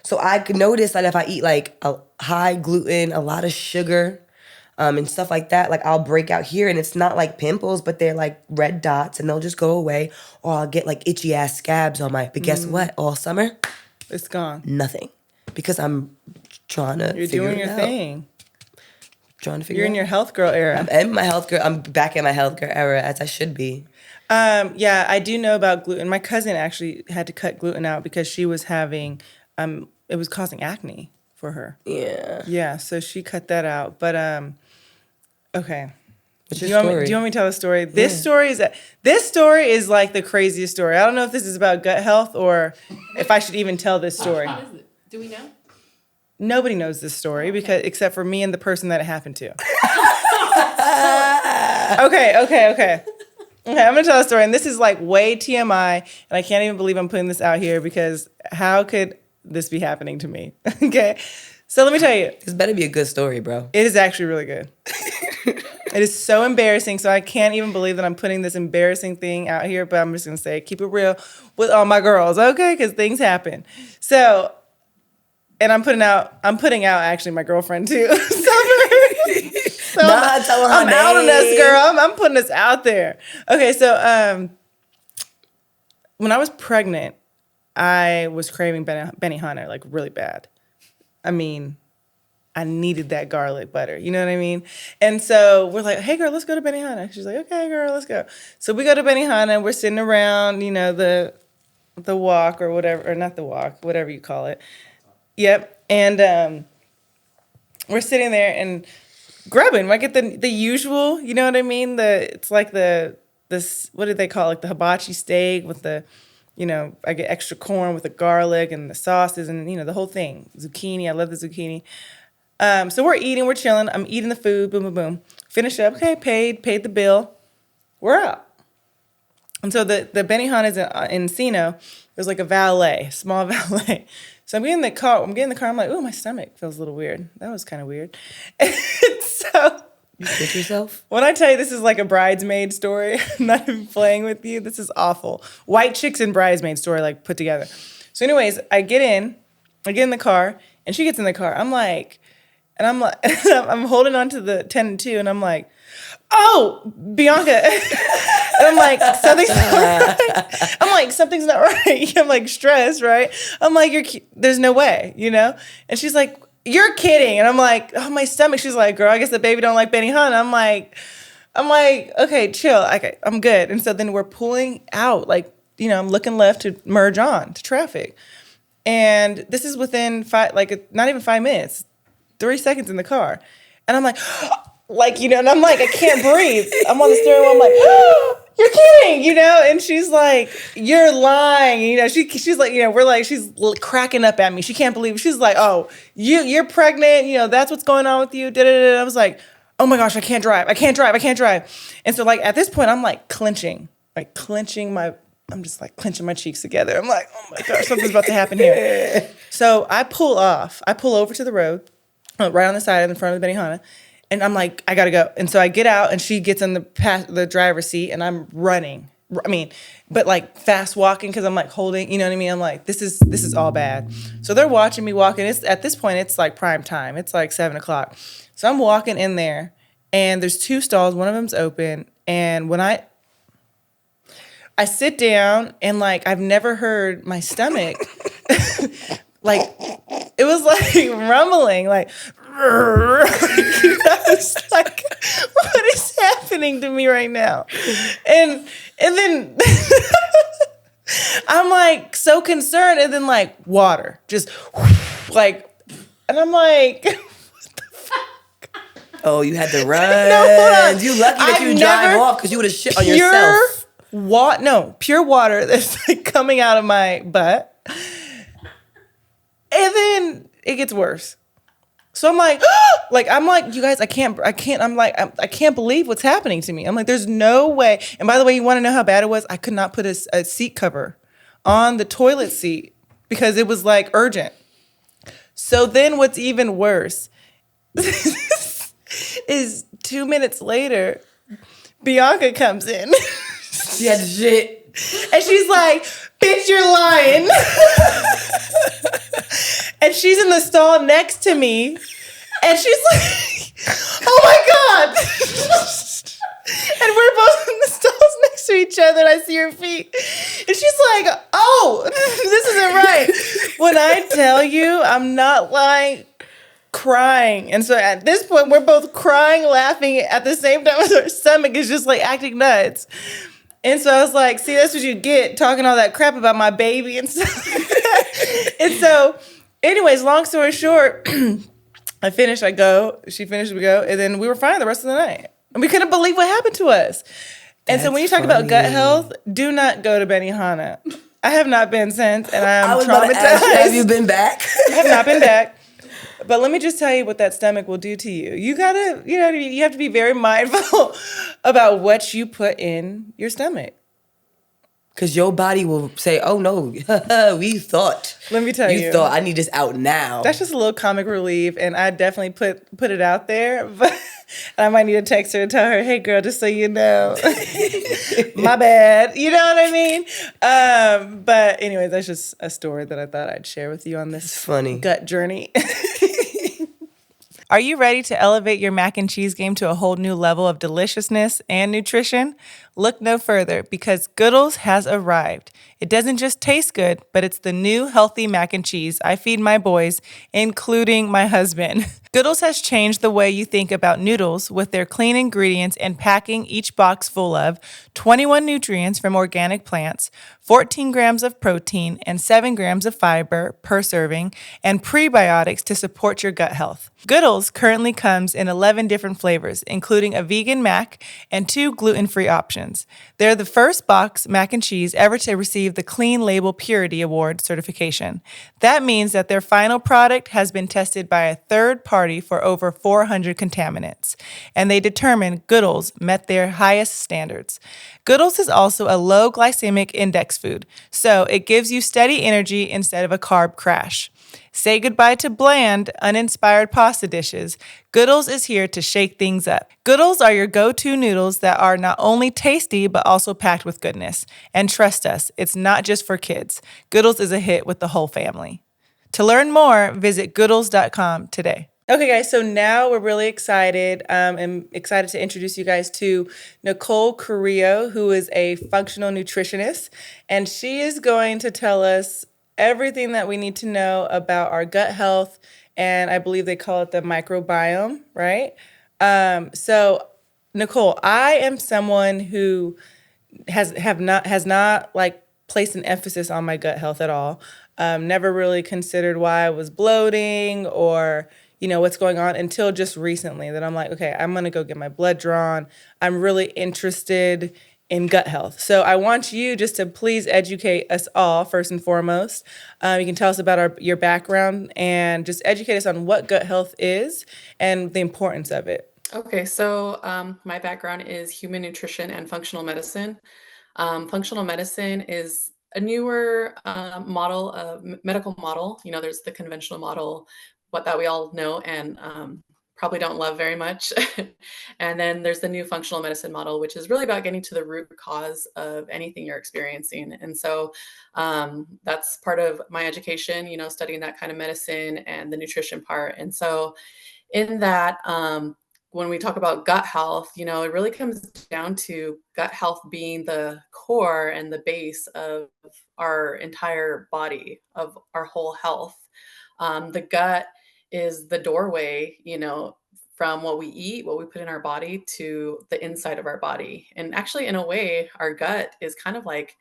So I could notice that if I eat like a high gluten, a lot of sugar, and stuff like that, like I'll break out here and it's not like pimples, but they're like red dots and they'll just go away. Or I'll get like itchy ass scabs on my, but guess what? All summer, it's gone. Nothing. Because I'm trying to You're figure doing it your out. thing. Trying to figure You're it in out. your health girl era. I'm back in my health girl era as I should be. Yeah, I do know about gluten. My cousin actually had to cut gluten out because she was having, it was causing acne for her. Yeah. Yeah, so she cut that out. But okay. What's Do your you want me to tell a story? This story is like the craziest story. I don't know if this is about gut health or if I should even tell this story. What is it? Do we know? Nobody knows this story because except for me and the person that it happened to. Okay, I'm gonna tell a story, and this is like way TMI, and I can't even believe I'm putting this out here because how could this be happening to me? Okay, so let me tell you. This better be a good story, bro. It is actually really good. It is so embarrassing, so I can't even believe that I'm putting this embarrassing thing out here, but I'm just gonna say, keep it real with all my girls, okay? Because things happen. So, and I'm putting out actually my girlfriend too. So I'm out on this, girl. I'm putting this out there. Okay, so when I was pregnant, I was craving Benihana like really bad. I mean, I needed that garlic butter. You know what I mean? And so we're like, hey, girl, let's go to Benihana. She's like, okay, girl, let's go. So we go to Benihana. We're sitting around, you know, the walk or whatever, or not the walk, whatever you call it. Yep. And we're sitting there and grubbing. I get the usual, you know what I mean? It's like this, what did they call it? Like the hibachi steak with the, you know, I get extra corn with the garlic and the sauces and, you know, the whole thing. Zucchini. I love the zucchini. So we're eating, we're chilling. I'm eating the food, boom, boom, boom. Finish up, okay, paid the bill. We're out. And so the Benihana's in Encino. There's like a valet, small valet. So I'm getting in the car. I'm like, ooh, my stomach feels a little weird. That was kind of weird. And so You sick yourself? when I tell you this is like a bridesmaid story, I'm not even playing with you. This is awful. White chicks and bridesmaid story like put together. So anyways, I get in I get in the car, and she gets in the car. I'm like, I'm holding on to the 10 and 2, and I'm like, oh, Bianca. And I'm like, something's not right. I'm like, something's not right. I'm like, stressed, right? I'm like, there's no way, you know? And she's like, you're kidding. And I'm like, oh, my stomach. She's like, girl, I guess the baby don't like Benihana. I'm like, okay, chill. Okay, I'm good. And so then we're pulling out, like, you know, I'm looking left to merge on to traffic. And this is within not even 5 minutes, 3 seconds in the car. And I'm like, you know, and I'm like, I can't breathe. I'm on the steering wheel. I'm like, you're kidding, you know? And she's like, you're lying. You know, she's like, you know, she's cracking up at me. She can't believe it. She's like, oh, you're pregnant. You know, that's what's going on with you. Da-da-da. I was like, oh my gosh, I can't drive. And so like at this point, I'm like clenching my cheeks together. I'm like, oh my gosh, something's about to happen here. So I pull over to the road, right on the side in front of the Benihana. And I'm like, I gotta go. And so I get out, and she gets in the driver's seat, and I'm running. I mean, but like fast walking, because I'm like holding, you know what I mean? I'm like, this is all bad. So they're watching me walking. At this point, it's like prime time. It's like 7:00. So I'm walking in there, and there's 2 stalls. One of them's open. And when I sit down, and like I've never heard my stomach, like it was like rumbling, like. It's like, what is happening to me right now? And then I'm like so concerned, and then like water, just like, and I'm like, what the fuck? Oh, you had to run. No, hold on. You lucky that you drive off, because you would have shit on yourself. Pure water that's like coming out of my butt. And then it gets worse. So I'm like, you guys, I can't believe what's happening to me. I'm like, there's no way. And by the way, you want to know how bad it was? I could not put a seat cover on the toilet seat because it was like urgent. So then what's even worse is 2 minutes later, Bianca comes in. She had the shit. And she's like, bitch, you're lying. And she's in the stall next to me. And she's like, oh my God. And we're both in the stalls next to each other, and I see her feet. And she's like, oh, this isn't right. When I tell you, I'm not like crying. And so at this point, we're both crying, laughing at the same time as our stomach is just like acting nuts. And so I was like, see, that's what you get, talking all that crap about my baby and stuff. And so, anyways, long story short, I finish, I go, she finished, we go, and then we were fine the rest of the night. And we couldn't believe what happened to us. And so when you talk about gut health, do not go to Benihana. I have not been since, and I am traumatized. Have you been back? I have not been back. But let me just tell you what that stomach will do to you. You gotta, you have to be very mindful about what you put in your stomach. Because your body will say, oh no, we thought. Let me tell you. You thought I need this out now. That's just a little comic relief, and I definitely put it out there. But I might need to text her and tell her, hey girl, just so you know, my bad. You know what I mean? But anyways, that's just a story that I thought I'd share with you on this funny gut journey. Are you ready to elevate your mac and cheese game to a whole new level of deliciousness and nutrition? Look no further, because Goodles has arrived. It doesn't just taste good, but it's the new healthy mac and cheese I feed my boys, including my husband. Goodles has changed the way you think about noodles with their clean ingredients and packing each box full of 21 nutrients from organic plants, 14 grams of protein, and 7 grams of fiber per serving, and prebiotics to support your gut health. Goodles currently comes in 11 different flavors, including a vegan mac and 2 gluten-free options. They're the first box mac and cheese ever to receive the Clean Label Purity Award certification. That means that their final product has been tested by a third party for over 400 contaminants, and they determined Goodles met their highest standards. Goodles is also a low glycemic index food, so it gives you steady energy instead of a carb crash. Say goodbye to bland, uninspired pasta dishes. Goodles is here to shake things up. Goodles are your go-to noodles that are not only tasty, but also packed with goodness. And trust us, it's not just for kids. Goodles is a hit with the whole family. To learn more, visit goodles.com today. Okay, guys, so now we're really excited. I'm excited to introduce you guys to Nicole Carrillo, who is a functional nutritionist, and she is going to tell us everything that we need to know about our gut health, and I believe they call it the microbiome, right? So, Nicole, I am someone who has not like placed an emphasis on my gut health at all. Never really considered why I was bloating or what's going on until just recently that I'm like, okay, I'm gonna go get my blood drawn. I'm really interested in gut health. So I want you just to please educate us all first and foremost. You can tell us about your background and just educate us on what gut health is and the importance of it. Okay, so my background is human nutrition and functional medicine. Functional medicine is a newer medical model. There's the conventional model, what that we all know and probably don't love very much. And then there's the new functional medicine model, which is really about getting to the root cause of anything you're experiencing. And so that's part of my education, studying that kind of medicine and the nutrition part. And so in that, when we talk about gut health, it really comes down to gut health being the core and the base of our entire body, of our whole health. The gut is the doorway, from what we eat, what we put in our body to the inside of our body. And actually, in a way, our gut is kind of like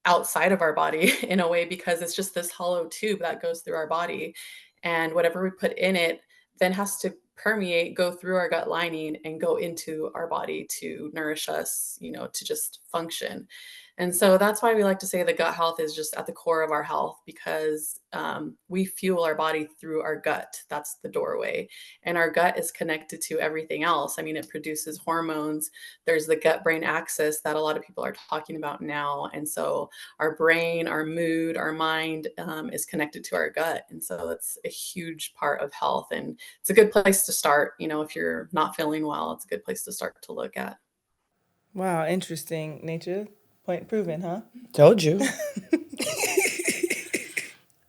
outside of our body in a way, because it's just this hollow tube that goes through our body. And whatever we put in it then has to permeate, go through our gut lining and go into our body to nourish us, to just function. And so that's why we like to say the gut health is just at the core of our health, because we fuel our body through our gut. That's the doorway. And our gut is connected to everything else. I mean, it produces hormones. There's the gut-brain axis that a lot of people are talking about now. And so our brain, our mood, our mind is connected to our gut. And so it's a huge part of health. And it's a good place to start. If you're not feeling well, it's a good place to start to look at. Wow, interesting, Naycha. Point proven, huh? Told you.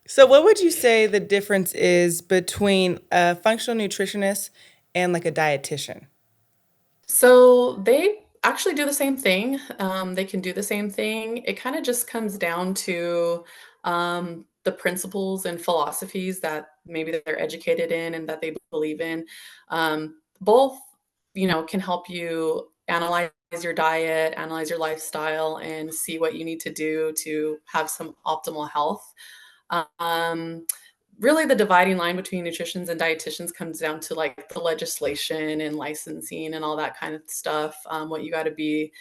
So what would you say the difference is between a functional nutritionist and like a dietitian? So they actually do the same thing. They can do the same thing. It kind of just comes down to the principles and philosophies that maybe they're educated in and that they believe in. Both, can help you analyze your diet, analyze your lifestyle, and see what you need to do to have some optimal health. Um, Really, the dividing line between nutritionists and dietitians comes down to like the legislation and licensing and all that kind of stuff. What you got to be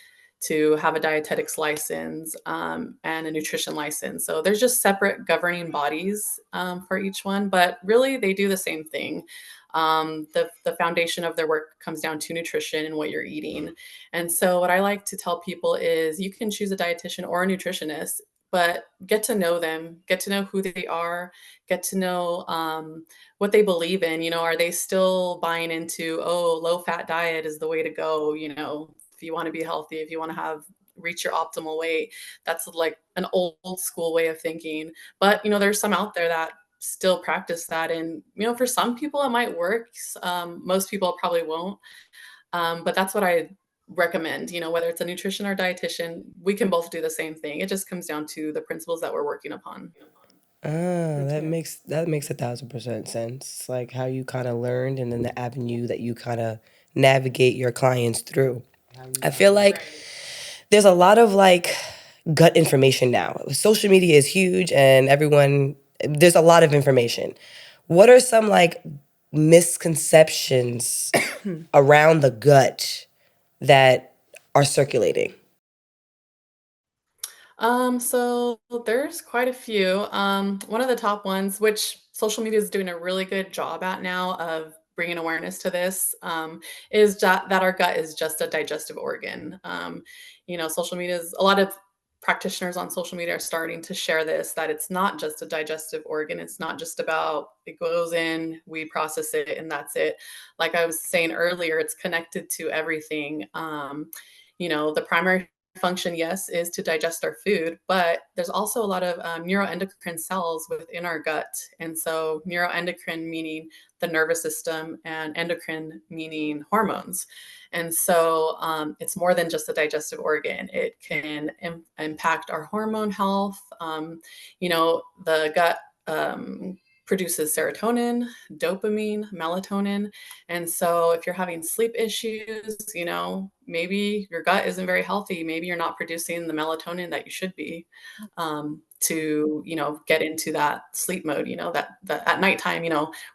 to have a dietetics license and a nutrition license. So there's just separate governing bodies for each one, but really they do the same thing. The foundation of their work comes down to nutrition and what you're eating. And so what I like to tell people is you can choose a dietitian or a nutritionist, but get to know them, get to know who they are, get to know what they believe in. Are they still buying into, low fat diet is the way to go? If you want to be healthy, if you want to reach your optimal weight, that's like an old school way of thinking. But, there's some out there that still practice that. And, for some people it might work. Most people probably won't. But that's what I recommend, whether it's a nutrition or dietitian, we can both do the same thing. It just comes down to the principles that we're working upon. That makes 1,000% sense. Like how you kind of learned and then the avenue that you kind of navigate your clients through. I feel like there's a lot of like gut information now. Social media is huge and there's a lot of information. What are some like misconceptions around the gut that are circulating? So there's quite a few. One of the top ones, which social media is doing a really good job at now of bringing awareness to this, is that our gut is just a digestive organ. Social media is a lot of practitioners on social media are starting to share this, that it's not just a digestive organ. It's not just about it goes in, we process it, and that's it. Like I was saying earlier, it's connected to everything. The primary function, yes, is to digest our food, but there's also a lot of neuroendocrine cells within our gut. And so neuroendocrine meaning the nervous system and endocrine meaning hormones. And so it's more than just a digestive organ. It can impact our hormone health. The gut produces serotonin, dopamine, melatonin. And so if you're having sleep issues, maybe your gut isn't very healthy. Maybe you're not producing the melatonin that you should be to, get into that sleep mode, that at nighttime,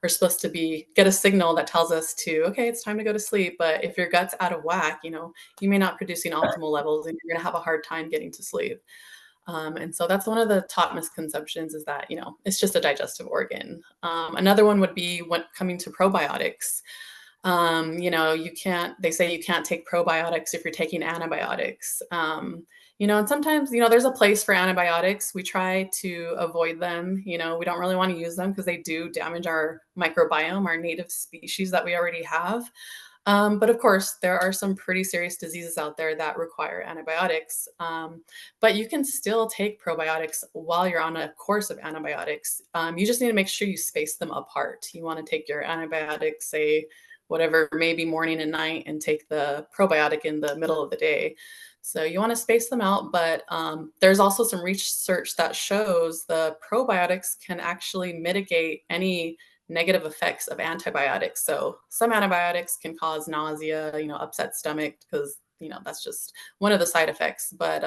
we're supposed to get a signal that tells us okay, it's time to go to sleep. But if your gut's out of whack, you may not producing optimal levels and you're going to have a hard time getting to sleep. And so that's one of the top misconceptions, is that, it's just a digestive organ. Another one would be when coming to probiotics. They say you can't take probiotics if you're taking antibiotics. And sometimes, there's a place for antibiotics. We try to avoid them. We don't really want to use them because they do damage our microbiome, our native species that we already have. But of course, there are some pretty serious diseases out there that require antibiotics. But you can still take probiotics while you're on a course of antibiotics. You just need to make sure you space them apart. You want to take your antibiotics, say, whatever, maybe morning and night, and take the probiotic in the middle of the day. So you want to space them out. But there's also some research that shows the probiotics can actually mitigate any negative effects of antibiotics. So some antibiotics can cause nausea, upset stomach, because that's just one of the side effects. But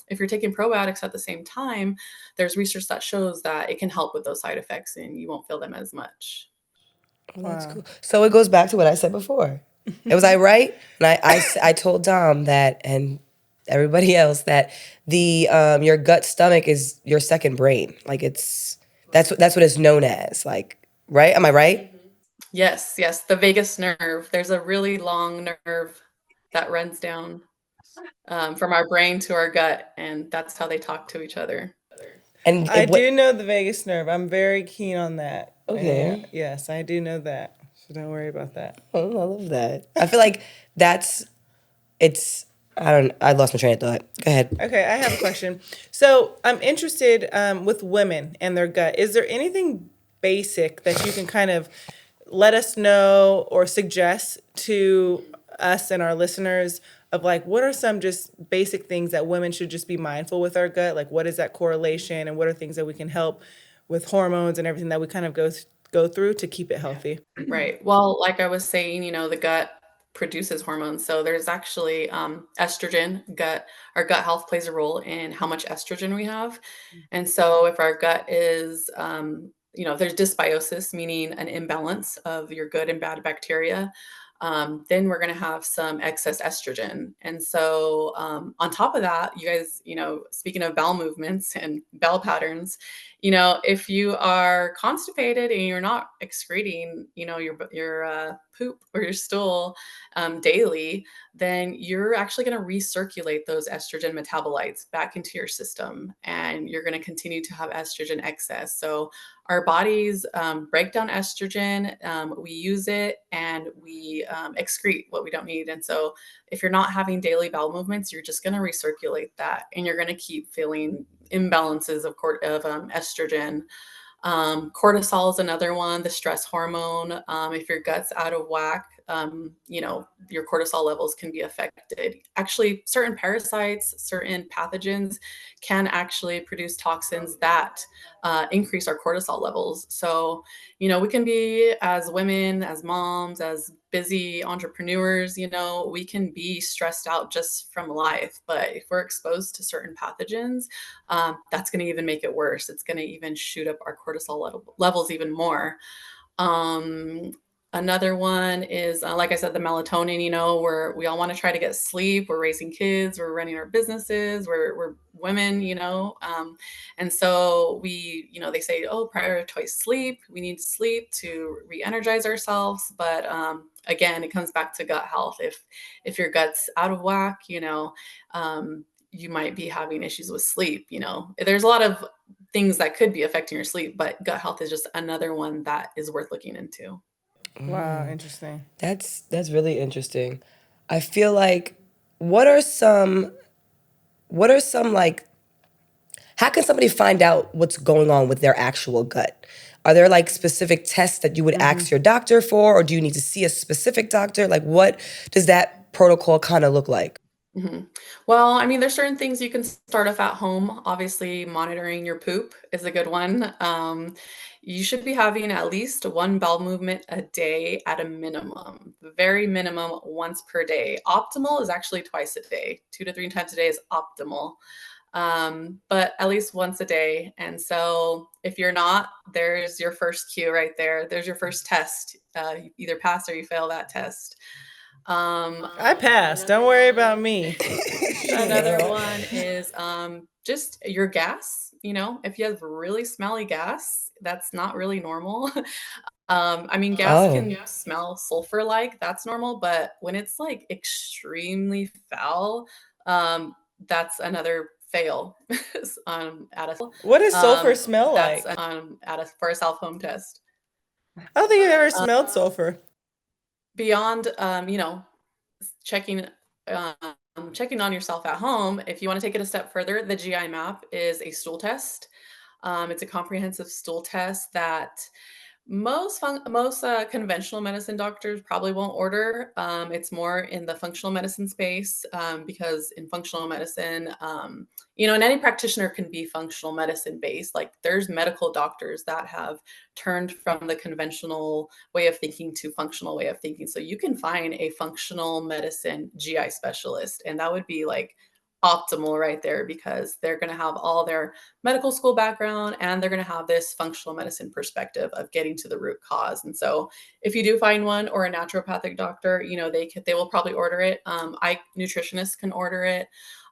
if you're taking probiotics at the same time, there's research that shows that it can help with those side effects and you won't feel them as much. Well, that's cool. So it goes back to what I said before. Was I right? And I told Dom that, and everybody else, that the your gut stomach is your second brain. Like that's what it's known as. Like, right? Am I right? Yes, the vagus nerve. There's a really long nerve that runs down from our brain to our gut, and that's how they talk to each other. And I do know the vagus nerve. I'm very keen on that. Okay. And yes, I do know that. So don't worry about that. Oh, I love that. I feel like I lost my train of thought. Go ahead. Okay, I have a question. So I'm interested with women and their gut. Is there anything basic that you can kind of let us know or suggest to us and our listeners of, like, what are some just basic things that women should just be mindful with our gut? Like, what is that correlation, and what are things that we can help with hormones and everything that we kind of go through to keep it healthy? Right. Well, like I was saying, the gut produces hormones. So there's actually estrogen. Our gut health plays a role in how much estrogen we have. And so if our gut is there's dysbiosis, meaning an imbalance of your good and bad bacteria, then we're going to have some excess estrogen. And so on top of that, you guys, speaking of bowel movements and bowel patterns, if you are constipated and you're not excreting, your poop or your stool daily, then you're actually going to recirculate those estrogen metabolites back into your system, and you're going to continue to have estrogen excess. So our bodies break down estrogen, we use it, and we excrete what we don't need. And so if you're not having daily bowel movements, you're just going to recirculate that, and you're going to keep feeling imbalances of estrogen. Cortisol is another one, the stress hormone. If your gut's out of whack, your cortisol levels can be affected. Actually, certain parasites, certain pathogens can actually produce toxins that increase our cortisol levels. So, we can be, as women, as moms, as busy entrepreneurs, we can be stressed out just from life. But if we're exposed to certain pathogens, that's going to even make it worse. It's going to even shoot up our cortisol levels even more. Another one is, like I said, the melatonin. We all want to try to get sleep. We're raising kids. We're running our businesses. We're women, and so they say, oh, prioritize sleep. We need sleep to re-energize ourselves. But again, it comes back to gut health. If your gut's out of whack, you might be having issues with sleep. There's a lot of things that could be affecting your sleep, but gut health is just another one that is worth looking into. Wow, interesting. That's really interesting. I feel like, what are some what are some like, how can somebody find out what's going on with their actual gut? Are there like specific tests that you would ask your doctor for, or do you need to see a specific doctor? Like, what does that protocol kind of look like? Well, I mean, there's certain things you can start off at home. Obviously, monitoring your poop is a good one. You should be having at least one bowel movement a day at a minimum, very minimum once per day. Optimal is actually twice a day, 2 to 3 times a day is optimal. But at least once a day. And so if you're not, there's your first cue right there. There's your first test. You either pass or you fail that test. I passed. Don't worry about me. Another one is just your gas. You know, if you have really smelly gas, that's not really normal. I mean, gas can smell sulfur-like, that's normal, but when it's like extremely foul, that's another fail at a What does sulfur smell that's like? for a self-home test. I don't think I've ever smelled sulfur. Beyond checking checking on yourself at home, if you want to take it a step further, the GI map is a stool test. It's a comprehensive stool test that most conventional medicine doctors probably won't order. It's more in the functional medicine space because in functional medicine, and any practitioner can be functional medicine based. Like there's medical doctors that have turned from the conventional way of thinking to functional way of thinking. So you can find a functional medicine GI specialist, and that would be like optimal right there because they're going to have all their medical school background and they're going to have this functional medicine perspective of getting to the root cause. And so if you do find one or a naturopathic doctor, they will probably order it. Nutritionists can order it.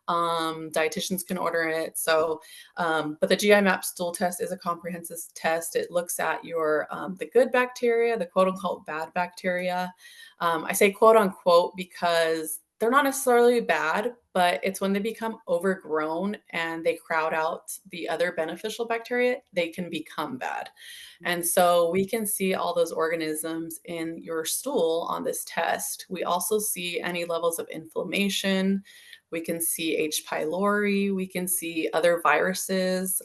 Dietitians can order it. So, but the GI map stool test is a comprehensive test. It looks at your the good bacteria, the quote unquote bad bacteria. I say quote unquote because they're not necessarily bad, but it's when they become overgrown and they crowd out the other beneficial bacteria, they can become bad. And so we can see all those organisms in your stool on this test. We also see any levels of inflammation. We can see H. pylori. We can see other viruses,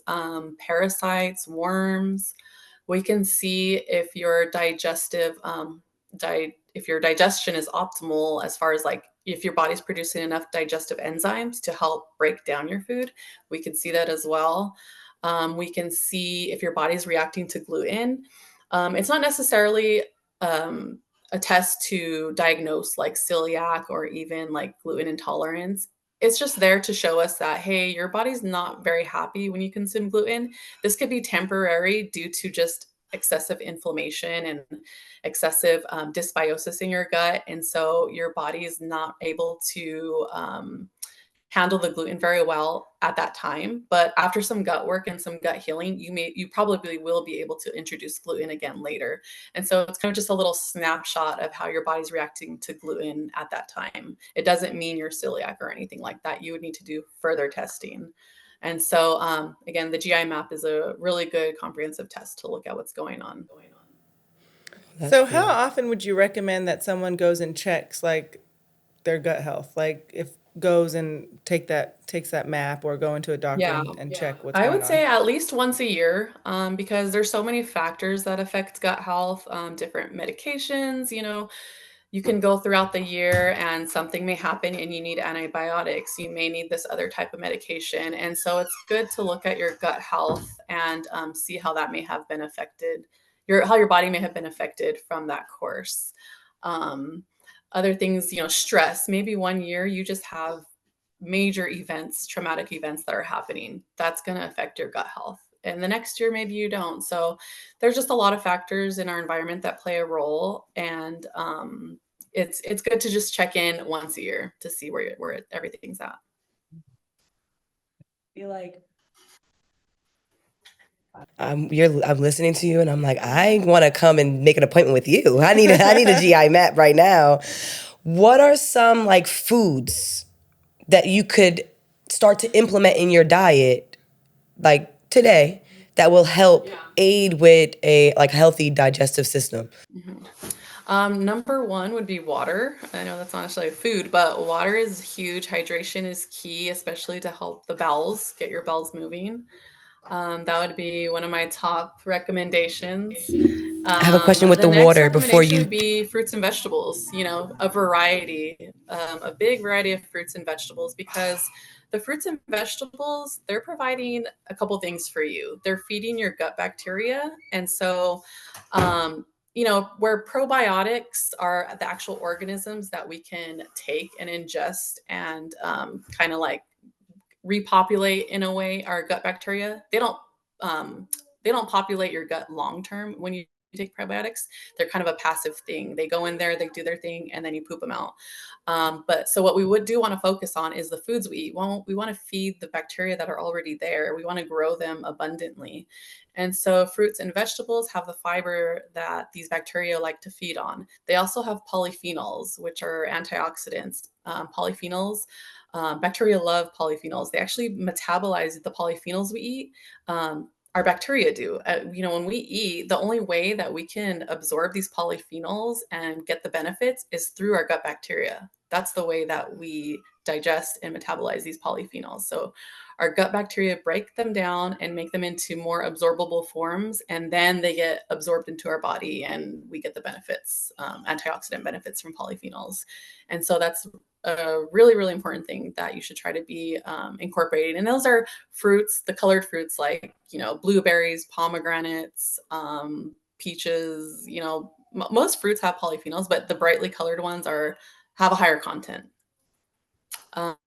parasites, worms. We can see if your digestive if your digestion is optimal as far as like if your body's producing enough digestive enzymes to help break down your food. We can see that as well. We can see if your body's reacting to gluten. It's not necessarily a test to diagnose like celiac or even like gluten intolerance. It's just there to show us that, hey, your body's not very happy when you consume gluten. This could be temporary due to just excessive inflammation and excessive dysbiosis in your gut. And so your body is not able to handle the gluten very well at that time. But after some gut work and some gut healing, you probably will be able to introduce gluten again later. And so it's kind of just a little snapshot of how your body's reacting to gluten at that time. It doesn't mean you're celiac or anything like that. You would need to do further testing. And so again, the GI map is a really good comprehensive test to look at what's going on. So how often would you recommend that someone goes and checks like their gut health? Like if goes and takes that map or go into a doctor and check what's going on? I would say at least once a year because there's so many factors that affect gut health, different medications, you can go throughout the year and something may happen and you need antibiotics. You may need this other type of medication. And so it's good to look at your gut health and see how that may have been affected, how your body may have been affected from that course. Other things, stress. Maybe one year you just have major events, traumatic events that are happening. That's going to affect your gut health. And the next year, maybe you don't. So there's just a lot of factors in our environment that play a role. And it's good to just check in once a year to see where everything's at. I feel like I'm listening to you and I'm like, I want to come and make an appointment with you. I need a GI map right now. What are some like foods that you could start to implement in your diet like today that will help aid with a like healthy digestive system? Number one would be water. I know that's not necessarily food, but water is huge. Hydration is key, especially to help the bowels, get your bowels moving. That would be one of my top recommendations. I have a question with The the next water before recommendation you. would be fruits and vegetables, a variety, a big variety of fruits and vegetables, because the fruits and vegetables, they're providing a couple things for you. They're feeding your gut bacteria. And so, where probiotics are the actual organisms that we can take and ingest and kind of like repopulate in a way our gut bacteria. Um, they don't populate your gut long term when you take probiotics. They're kind of a passive thing. They go in there, they do their thing, and then you poop them out. But so what we would do want to focus on is the foods we eat. Well, we want to feed the bacteria that are already there. We want to grow them abundantly. And so fruits and vegetables have the fiber that these bacteria like to feed on. They also have polyphenols, which are antioxidants. Polyphenols, bacteria love polyphenols. They actually metabolize the polyphenols we eat. Our bacteria do. When we eat, the only way that we can absorb these polyphenols and get the benefits is through our gut bacteria. That's the way that we digest and metabolize these polyphenols. So our gut bacteria break them down and make them into more absorbable forms, and then they get absorbed into our body and we get the benefits, antioxidant benefits from polyphenols. And so that's a really, really important thing that you should try to be incorporating. And those are fruits, the colored fruits like, blueberries, pomegranates, peaches, most fruits have polyphenols, but the brightly colored ones have a higher content.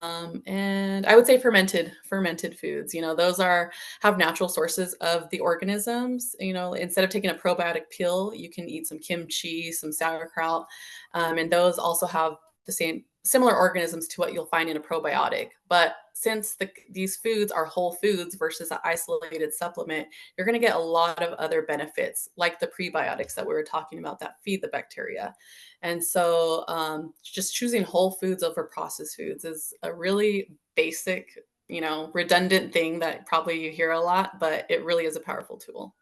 And I would say fermented foods, those have natural sources of the organisms. Instead of taking a probiotic pill, you can eat some kimchi, some sauerkraut, and those also have the similar organisms to what you'll find in a probiotic. But since these foods are whole foods versus an isolated supplement, you're going to get a lot of other benefits, like the prebiotics that we were talking about that feed the bacteria. And so just choosing whole foods over processed foods is a really basic, redundant thing that probably you hear a lot, but it really is a powerful tool.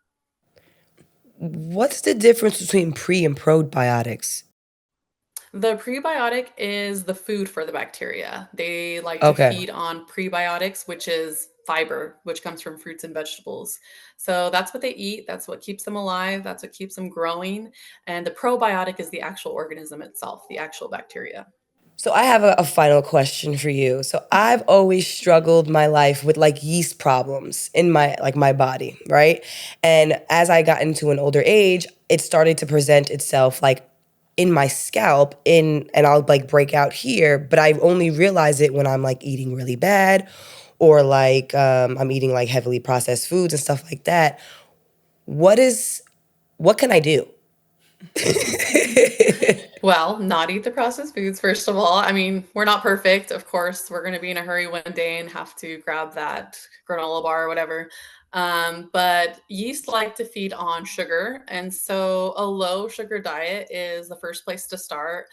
What's the difference between pre and probiotics? The prebiotic is the food for the bacteria. They like to Okay. feed on prebiotics, which is fiber, which comes from fruits and vegetables. So that's what they eat. That's what keeps them alive. That's what keeps them growing. And the probiotic is the actual organism itself, the actual bacteria. So I have a final question for you. So I've always struggled my life with like yeast problems in my body, right? And as I got into an older age, it started to present itself like in my scalp and I'll like break out here, but I only realize it when I'm like eating really bad or like I'm eating like heavily processed foods and stuff like that. What can I do? Well, not eat the processed foods, first of all. I mean, we're not perfect. Of course, we're going to be in a hurry one day and have to grab that granola bar or whatever. But yeast like to feed on sugar. And so a low sugar diet is the first place to start.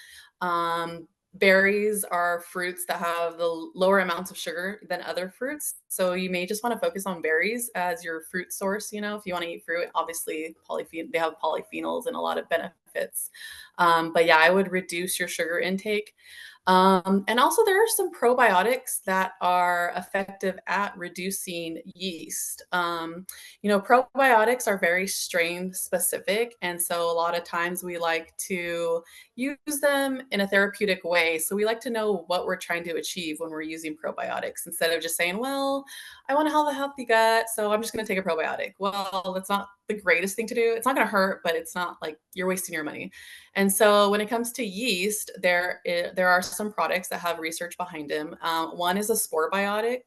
Berries are fruits that have the lower amounts of sugar than other fruits. So you may just want to focus on berries as your fruit source. If you want to eat fruit, obviously they have polyphenols and a lot of benefits. But yeah, I would reduce your sugar intake. And also there are some probiotics that are effective at reducing yeast. Probiotics are very strain specific. And so a lot of times we like to use them in a therapeutic way. So we like to know what we're trying to achieve when we're using probiotics instead of just saying, well, I want to have a healthy gut, so I'm just going to take a probiotic. Well, that's not the greatest thing to do. It's not going to hurt, but it's not like you're wasting your money. And so when it comes to yeast, there are some products that have research behind them. One is a spore biotic,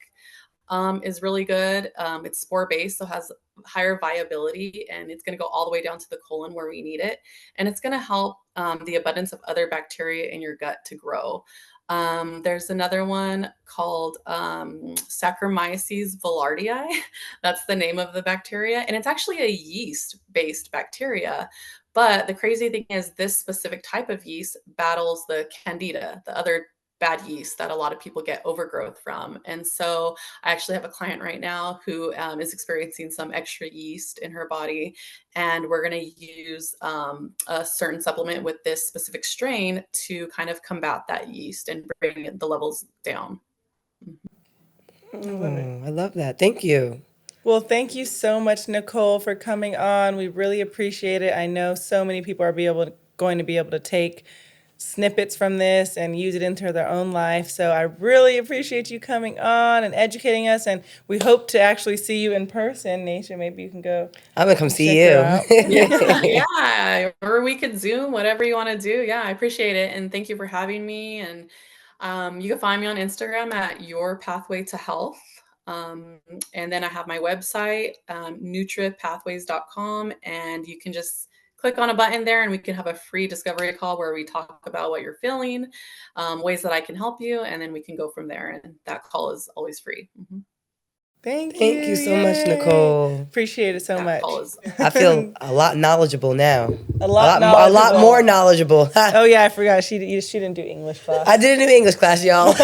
is really good. It's spore based, so has higher viability, and it's going to go all the way down to the colon where we need it. And it's going to help the abundance of other bacteria in your gut to grow. There's another one called Saccharomyces boulardii. That's the name of the bacteria. And it's actually a yeast-based bacteria. But the crazy thing is this specific type of yeast battles the candida, the other bad yeast that a lot of people get overgrowth from. And so I actually have a client right now who is experiencing some extra yeast in her body. And we're going to use a certain supplement with this specific strain to kind of combat that yeast and bring the levels down. I love that. Thank you. Well, thank you so much, Nicole, for coming on. We really appreciate it. I know so many people are going to be able to take snippets from this and use it into their own life. So I really appreciate you coming on and educating us. And we hope to actually see you in person. Naycha, maybe you can go. I'm gonna come see check you. her out. Yeah, or we could Zoom, whatever you want to do. Yeah, I appreciate it. And thank you for having me. And you can find me on Instagram at Your Pathway to Health. And then I have my website, nutripathways.com, and you can just click on a button there and we can have a free discovery call where we talk about what you're feeling, ways that I can help you, and then we can go from there. And that call is always free. Thank you so much, Yay. Nicole. Appreciate it so much. I feel a lot knowledgeable now. A lot more knowledgeable. Oh yeah, I forgot she didn't do English class. I didn't do English class, y'all.